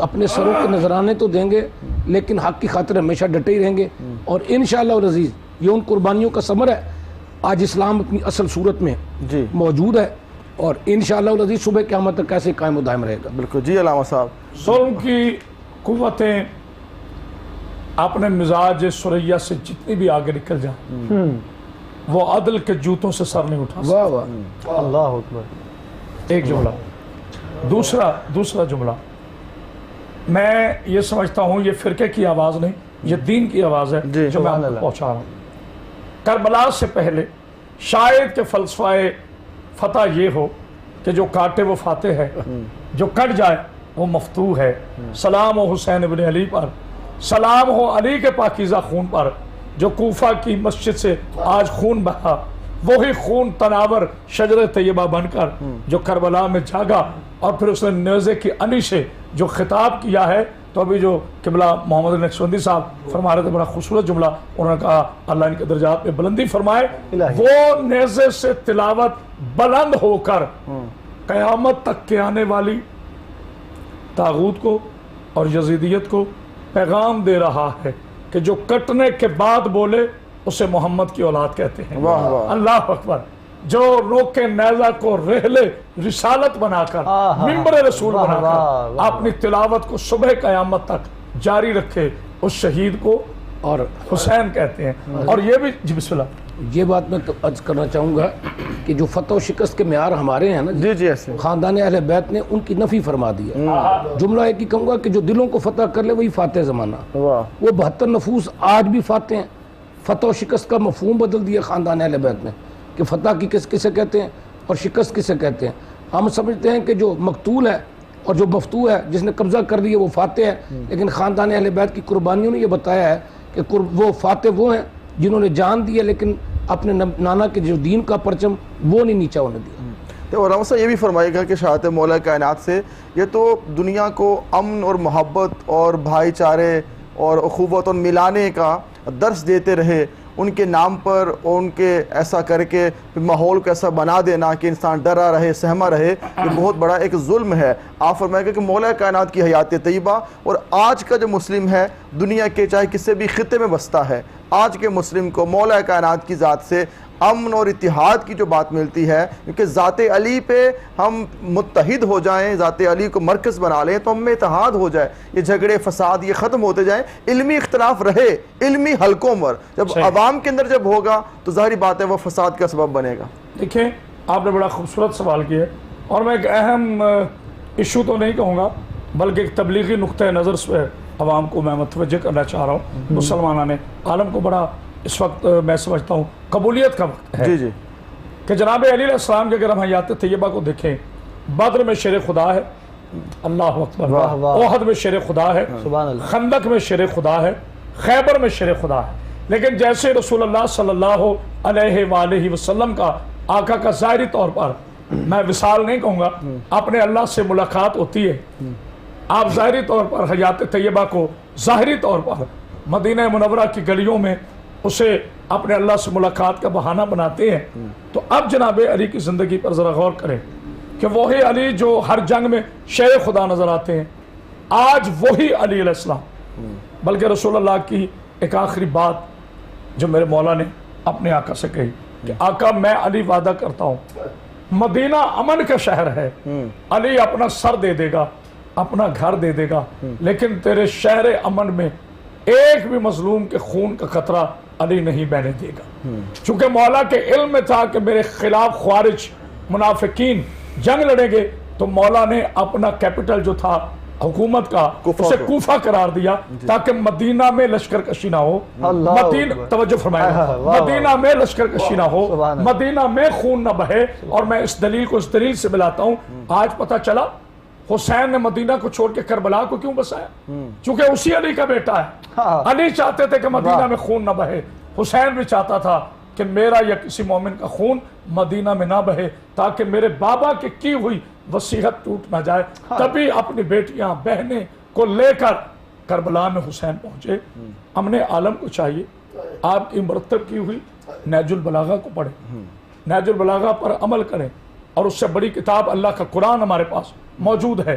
اپنے سروں کے نذرانے تو دیں گے لیکن حق کی خاطر ہمیشہ ڈٹے ہی رہیں گے، اور انشاءاللہ العزیز یہ ان قربانیوں کا ثمر ہے۔ آج اسلام اپنی اصل صورت میں جی موجود ہے، اور انشاءاللہ العزیز صبح قیامت تک کیسے قائم و دائم رہے گا۔ بالکل جی علامہ صاحب۔ ظلم کی قوتیں اپنے مزاج سریہ سے جتنی بھی آگے نکل جائیں وہ عدل کے جوتوں سے سر نہیں اٹھا سکتے۔ واہ واہ، اللہ اکبر۔ ایک جملہ۔ دوسرا جملہ، میں یہ سمجھتا ہوں یہ فرقے کی آواز نہیں، یہ دین کی آواز ہے جی، جو میں آپ کو پہنچا رہا ہوں۔ کربلا سے پہلے شاید کہ فلسفہ فتح یہ ہو کہ جو کاٹے وہ فاتح ہے، جو کٹ جائے وہ مفتوح ہے۔ سلام ہو حسین ابن علی پر، سلام ہو علی کے پاکیزہ خون پر، جو کوفہ کی مسجد سے آج خون بہا، وہی خون تناور شجر طیبہ بن کر جو کربلا میں جاگا، اور پھر اس نے نیزے کی انی سے جو خطاب کیا ہے۔ تو ابھی جو قبلہ محمد نقشبندی صاحب فرما رہے تھے، بڑا خوبصورت جملہ، انہوں نے کہا اللہ ان کے درجات میں بلندی فرمائے، وہ نیزے سے تلاوت بلند ہو کر قیامت تک کے آنے والی طاغوت کو اور یزیدیت کو پیغام دے رہا ہے کہ جو کٹنے کے بعد بولے اسے محمد کی اولاد کہتے ہیں۔ واہ واہ۔ اللہ اکبر۔ جو روکے نیزہ کو رحلے رسالت بنا کر، منبر رسول بنا کر اپنی تلاوت کو صبح قیامت تک جاری رکھے، اس شہید کو اور حسین کہتے ہیں۔ اور یہ بھی جی بسم اللہ، یہ بات میں تو عرض کرنا چاہوں گا کہ جو فتح و شکست کے معیار ہمارے ہیں نا، جی جی ایسے خاندان اہل بیت نے ان کی نفی فرما دی ہے۔ جملہ ایک ہی کہوں گا کہ جو دلوں کو فتح کر لے وہی فاتح زمانہ۔ واہ وہ 72 نفوس آج بھی فاتح ہیں۔ فتح و شکست کا مفہوم بدل دیا خاندان اہل بیت نے کہ فتح کی کسے کہتے ہیں اور شکست کسے کہتے ہیں۔ ہم سمجھتے ہیں کہ جو مقتول ہے اور جو مفتوح ہے، جس نے قبضہ کر لیا وہ فاتح ہے، لیکن خاندان اہل بیت کی قربانیوں نے یہ بتایا ہے کہ وہ فاتح وہ ہیں جنہوں نے جان دی ہے لیکن اپنے نانا کے جو دین کا پرچم وہ نہیں نیچا ہونے دیا۔ تو علامہ صاحب یہ بھی فرمائے گا کہ شہادت مولا کائنات سے یہ تو دنیا کو امن اور محبت اور بھائی چارے اور اخوت اور ملانے کا درس دیتے رہے، ان کے نام پر اور ان کے ایسا کر کے ماحول کو ایسا بنا دینا کہ انسان ڈرا رہے سہما رہے، یہ بہت بڑا ایک ظلم ہے۔ آپ فرمائے گا کہ مولا کائنات کی حیات طیبہ اور آج کا جو مسلم ہے دنیا کے چاہے کسی بھی خطے میں بستا ہے، آج کے مسلم کو مولا کائنات کی ذات سے امن اور اتحاد کی جو بات ملتی ہے، کیونکہ ذات علی پہ ہم متحد ہو جائیں، ذات علی کو مرکز بنا لیں تو ہم میں اتحاد ہو جائے، یہ جھگڑے فساد یہ ختم ہوتے جائیں، علمی اختلاف رہے علمی حلقوں پر، جب عوام کے اندر جب ہوگا تو ظاہری بات ہے وہ فساد کا سبب بنے گا۔ دیکھیں آپ نے بڑا خوبصورت سوال کیا ہے، اور میں ایک اہم ایشو تو نہیں کہوں گا بلکہ ایک تبلیغی نقطۂ نظر سے عوام کو میں متوجہ کرنا چاہ رہا ہوں۔ مسلمانوں نے عالم کو بڑا اس وقت میں سمجھتا ہوں قبولیت کا وقت ہے جی جی کہ جناب علی علیہ السلام کے اگر ہم حیات طیبہ کو دیکھیں، بدر میں شیر خدا ہے، اللہ اکبر، احد میں شیر خدا ہے، خندق میں شیر خدا ہے، خیبر میں شیر خدا ہے، لیکن جیسے رسول اللہ صلی اللہ علیہ وآلہ وسلم کا آقا کا ظاہری طور پر میں وصال نہیں کہوں گا، اپنے اللہ سے ملاقات ہوتی ہے، آپ ظاہری طور پر حیات طیبہ کو ظاہری طور پر مدینہ منورہ کی گلیوں میں اسے اپنے اللہ سے ملاقات کا بہانہ بناتے ہیں، تو اب جناب علی کی زندگی پر ذرا غور کریں کہ وہی علی جو ہر جنگ میں شیر خدا نظر آتے ہیں، آج وہی علی علیہ السلام، بلکہ رسول اللہ کی ایک آخری بات جو میرے مولا نے اپنے آقا سے کہی کہ آقا میں علی وعدہ کرتا ہوں مدینہ امن کا شہر ہے، علی اپنا سر دے دے گا، اپنا گھر دے دے گا، لیکن تیرے شہر امن میں ایک بھی مظلوم کے خون کا قطرہ علی نہیں بہنے دے گا، چونکہ مولا کے علم میں تھا کہ میرے خلاف خوارج منافقین جنگ لڑیں گے، تو مولا نے اپنا کیپٹل جو تھا حکومت کا اسے کوفہ قرار دیا تاکہ مدینہ میں لشکر کشی نہ ہو، توجہ فرمائے، مدینہ میں لشکر کشی نہ ہو، مدینہ میں خون نہ بہے۔ اور میں اس دلیل کو اس دلیل سے ملاتا ہوں، آج پتہ چلا حسین نے مدینہ کو چھوڑ کے کربلا کو کیوں بسایا، چونکہ اسی علی کا بیٹا ہے، علی چاہتے تھے کہ مدینہ میں خون نہ بہے، حسین بھی چاہتا تھا کہ میرا یا کسی مومن کا خون مدینہ میں نہ بہے تاکہ میرے بابا کی ہوئی وصیت ٹوٹ نہ جائے، تبھی اپنی بیٹیاں بہنیں کو لے کر کربلا میں حسین پہنچے۔ امن عالم کو چاہیے آپ کی مرتب کی ہوئی نہج البلاغہ کو پڑھیں، نہج البلاغہ پر عمل کریں، اور اس سے بڑی کتاب اللہ کا قرآن ہمارے پاس موجود ہے،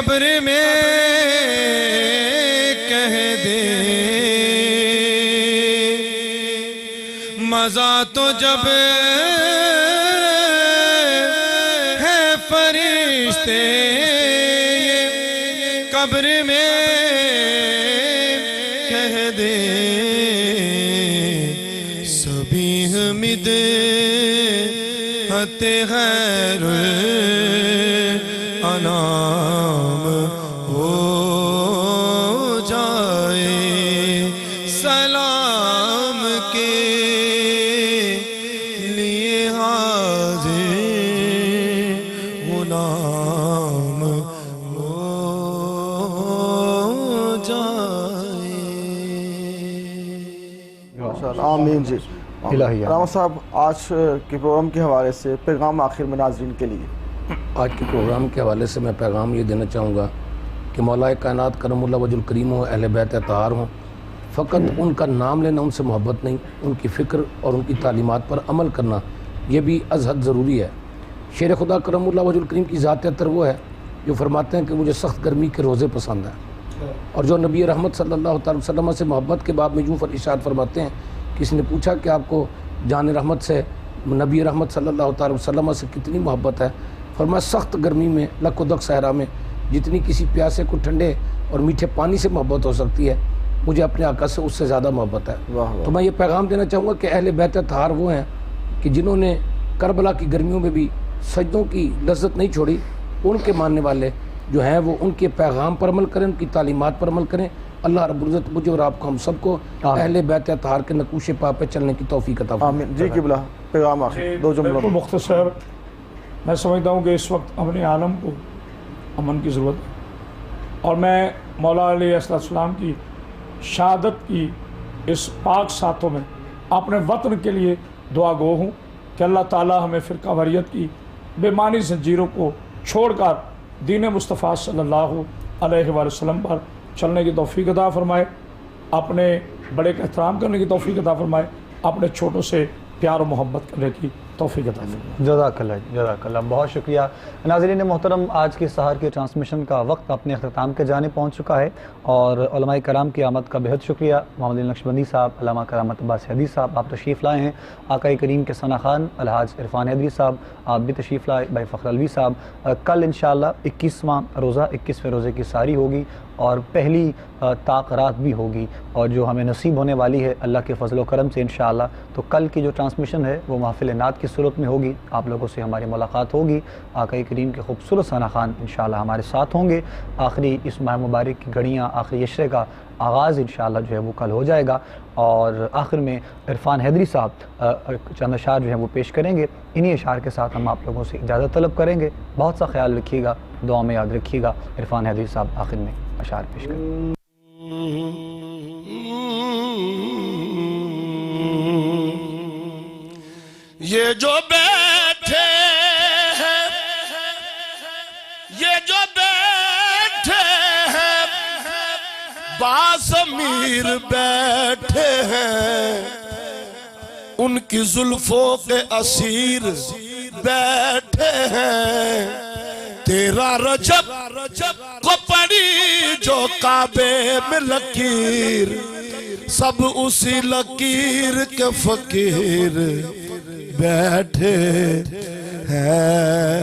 قبر میں کہہ دے مزہ تو جب ہے فرشتے قبر میں کہہ دے سبھی حمد غیر الانام ہو جائے سلام کے لیے حاضر غلام ہو جائے. آمین جی. الہی علامہ صاحب آج کے پروگرام کے حوالے سے پیغام آخر میں ناظرین کے لیے. آج کے پروگرام کے حوالے سے میں پیغام یہ دینا چاہوں گا کہ مولا کائنات کرم اللہ وجہ الکریم ہوں، اہل بیت اطہار ہوں. فقط ان کا نام لینا، ان سے محبت نہیں، ان کی فکر اور ان کی تعلیمات پر عمل کرنا یہ بھی از حد ضروری ہے. شیر خدا کرم اللہ وجہ الکریم کی ذات اطہر وہ ہے جو فرماتے ہیں کہ مجھے سخت گرمی کے روزے پسند ہیں، اور جو نبی رحمت صلی اللہ تعالی وسلم سے محبت کے باب میں یوں ارشاد فرماتے ہیں. کسی نے پوچھا کہ آپ کو جان رحمت سے، نبی رحمت صلی اللہ تعالی وسلم سے کتنی محبت ہے؟ فرمایا سخت گرمی میں لک و دک صحرا میں جتنی کسی پیاسے کو ٹھنڈے اور میٹھے پانی سے محبت ہو سکتی ہے، مجھے اپنے آقا سے اس سے زیادہ محبت ہے. تو میں یہ پیغام دینا چاہوں گا کہ اہل بیت اطہار وہ ہیں کہ جنہوں نے کربلا کی گرمیوں میں بھی سجدوں کی لذت نہیں چھوڑی. ان کے ماننے والے جو ہیں وہ ان کے پیغام پر عمل کریں، ان کی تعلیمات پر عمل کریں. اللہ رب العزت مجھے اور آپ کو ہم سب کو اہل بیت اطہار کے نقوش پا پہ چلنے کی توفیق عطا فرمائے. آمین جی. قبلہ پیغام آخر دو جملوں بالکل مختصر. میں سمجھتا ہوں کہ اس وقت اپنے عالم کو امن کی ضرورت ہے، اور میں مولا علیہ السلام کی شہادت کی اس پاک ساتھوں میں اپنے وطن کے لیے دعا گو ہوں کہ اللہ تعالی ہمیں فرقہ واریت کی بے معنی زنجیروں کو چھوڑ کر دین مصطفیٰ صلی اللہ علیہ وآلہ وسلم پر چلنے کی توفیق عطا فرمائے، اپنے بڑے کا احترام کرنے کی توفیق عطا فرمائے، اپنے چھوٹوں سے پیار و محبت کرنے کی توفیق عطا فرمائے. جزاک اللہ بہت شکریہ. ناظرین محترم، آج کی سحر کے ٹرانسمیشن کا وقت اپنے اختتام کے جانب پہنچ چکا ہے، اور علماء کرام کی آمد کا بہت شکریہ. محمد علی نقشبندی صاحب، علامہ کرامت عباس حیدری صاحب، آپ تشریف لائے ہیں. آقا کریم کے ثنا خان الحاج عرفان حیدری صاحب، آپ بھی تشریف لائے. بھائی فخر الوی صاحب، کل انشاءاللہ 21واں روزہ 21ویں روزے کی ساری ہوگی، اور پہلی طاق رات بھی ہوگی، اور جو ہمیں نصیب ہونے والی ہے اللہ کے فضل و کرم سے انشاءاللہ. تو کل کی جو ٹرانسمیشن ہے وہ محفل نعت کی صورت میں ہوگی. آپ لوگوں سے ہماری ملاقات ہوگی. آقا کریم کے خوبصورت ثنا خان انشاءاللہ ہمارے ساتھ ہوں گے. آخری اس ماہ مبارک کی گھڑیاں، آخری عشرے کا آغاز انشاءاللہ جو ہے وہ کل ہو جائے گا، اور آخر میں عرفان حیدری صاحب چند اشعار جو ہیں وہ پیش کریں گے. انہی اشعار کے ساتھ ہم آپ لوگوں سے اجازت طلب کریں گے. بہت سا خیال رکھیے گا، دعا میں یاد رکھیے گا. عرفان حیدری صاحب آخر میں اشعار پیش کریں. یہ جو بیٹھے ہیں، یہ جو بیٹھے ہیں، باضمیر بیٹھے ہیں، ان کی زلفوں کے اسیر بیٹھے ہیں. تیرا رجب کو پڑی جو کعبے میں لکیر، سب اسی لکیر کے فقیر بیٹھے ہیں.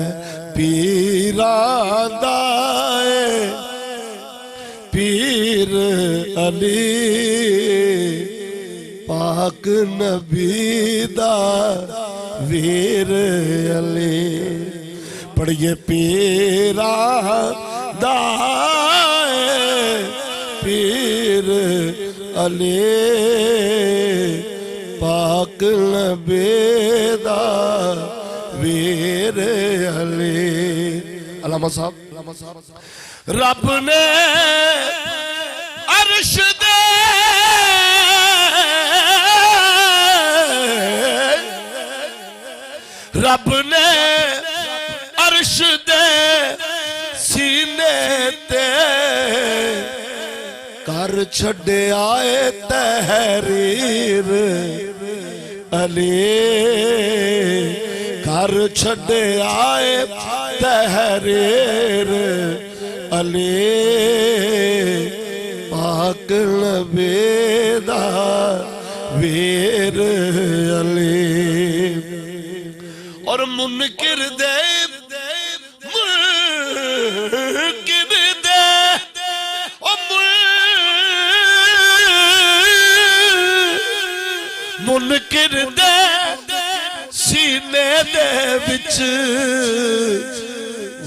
پیرادائے پیر علی پاک نبی دا ویر علی. پڑھئے پیرادائے پیر علی پاک نبی دا ویر علی. علامہ صاحب، رب نے عرش دے رب نے عرش دے سینے تے کر چھڑے آئے تحریر علی، کر چھڑے آئے تحریر علی پاک نبی دا ویر علی اور منکر دے منکر دے سینے دے وچ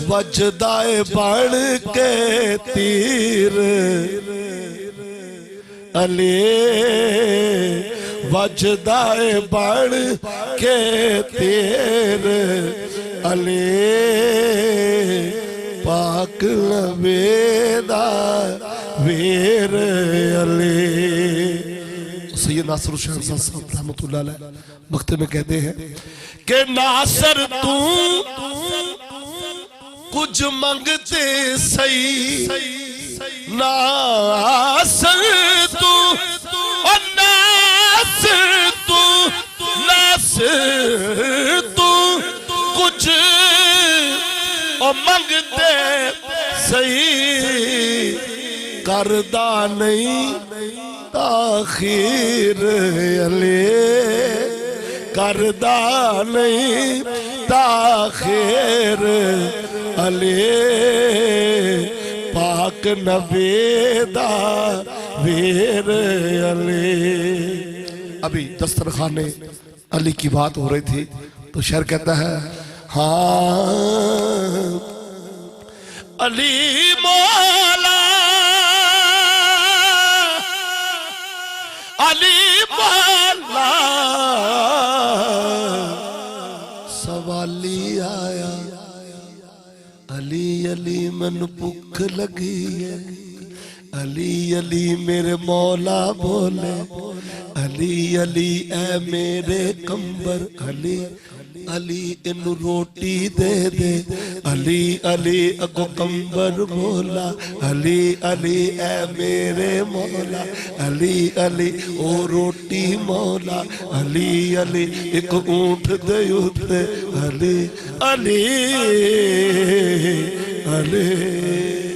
وجدائے بڑھ کے تیر علی وجدائے بڑھ کے تیر علی پاک نبی دا ویر علی سید ناصر حسین صاحب رحمۃ اللہ علیہ مکتے میں کہتے ہیں کہ ناصر تو کچھ منگتے سی ناصر تو اور ناصر تو کچھ اور منگتے سی کردہ نہیں تاخیر علی کردہ نہیں تاخیر علی پاک نبی دا ویر علی ابھی دسترخوان علی کی بات ہو رہی تھی تو شعر کہتا ہے ہاں علی مولا علی مولا سوالی آیا علی علی من بھوک لگی ہے علی علی میرے مولا بولے علی علی اے میرے کمبر علی علی ان روٹی دے دے علی علی اگو کمبر بولا علی علی اے میرے مولا علی علی او روٹی مولا علی علی ایک اونٹ دے علی علی علی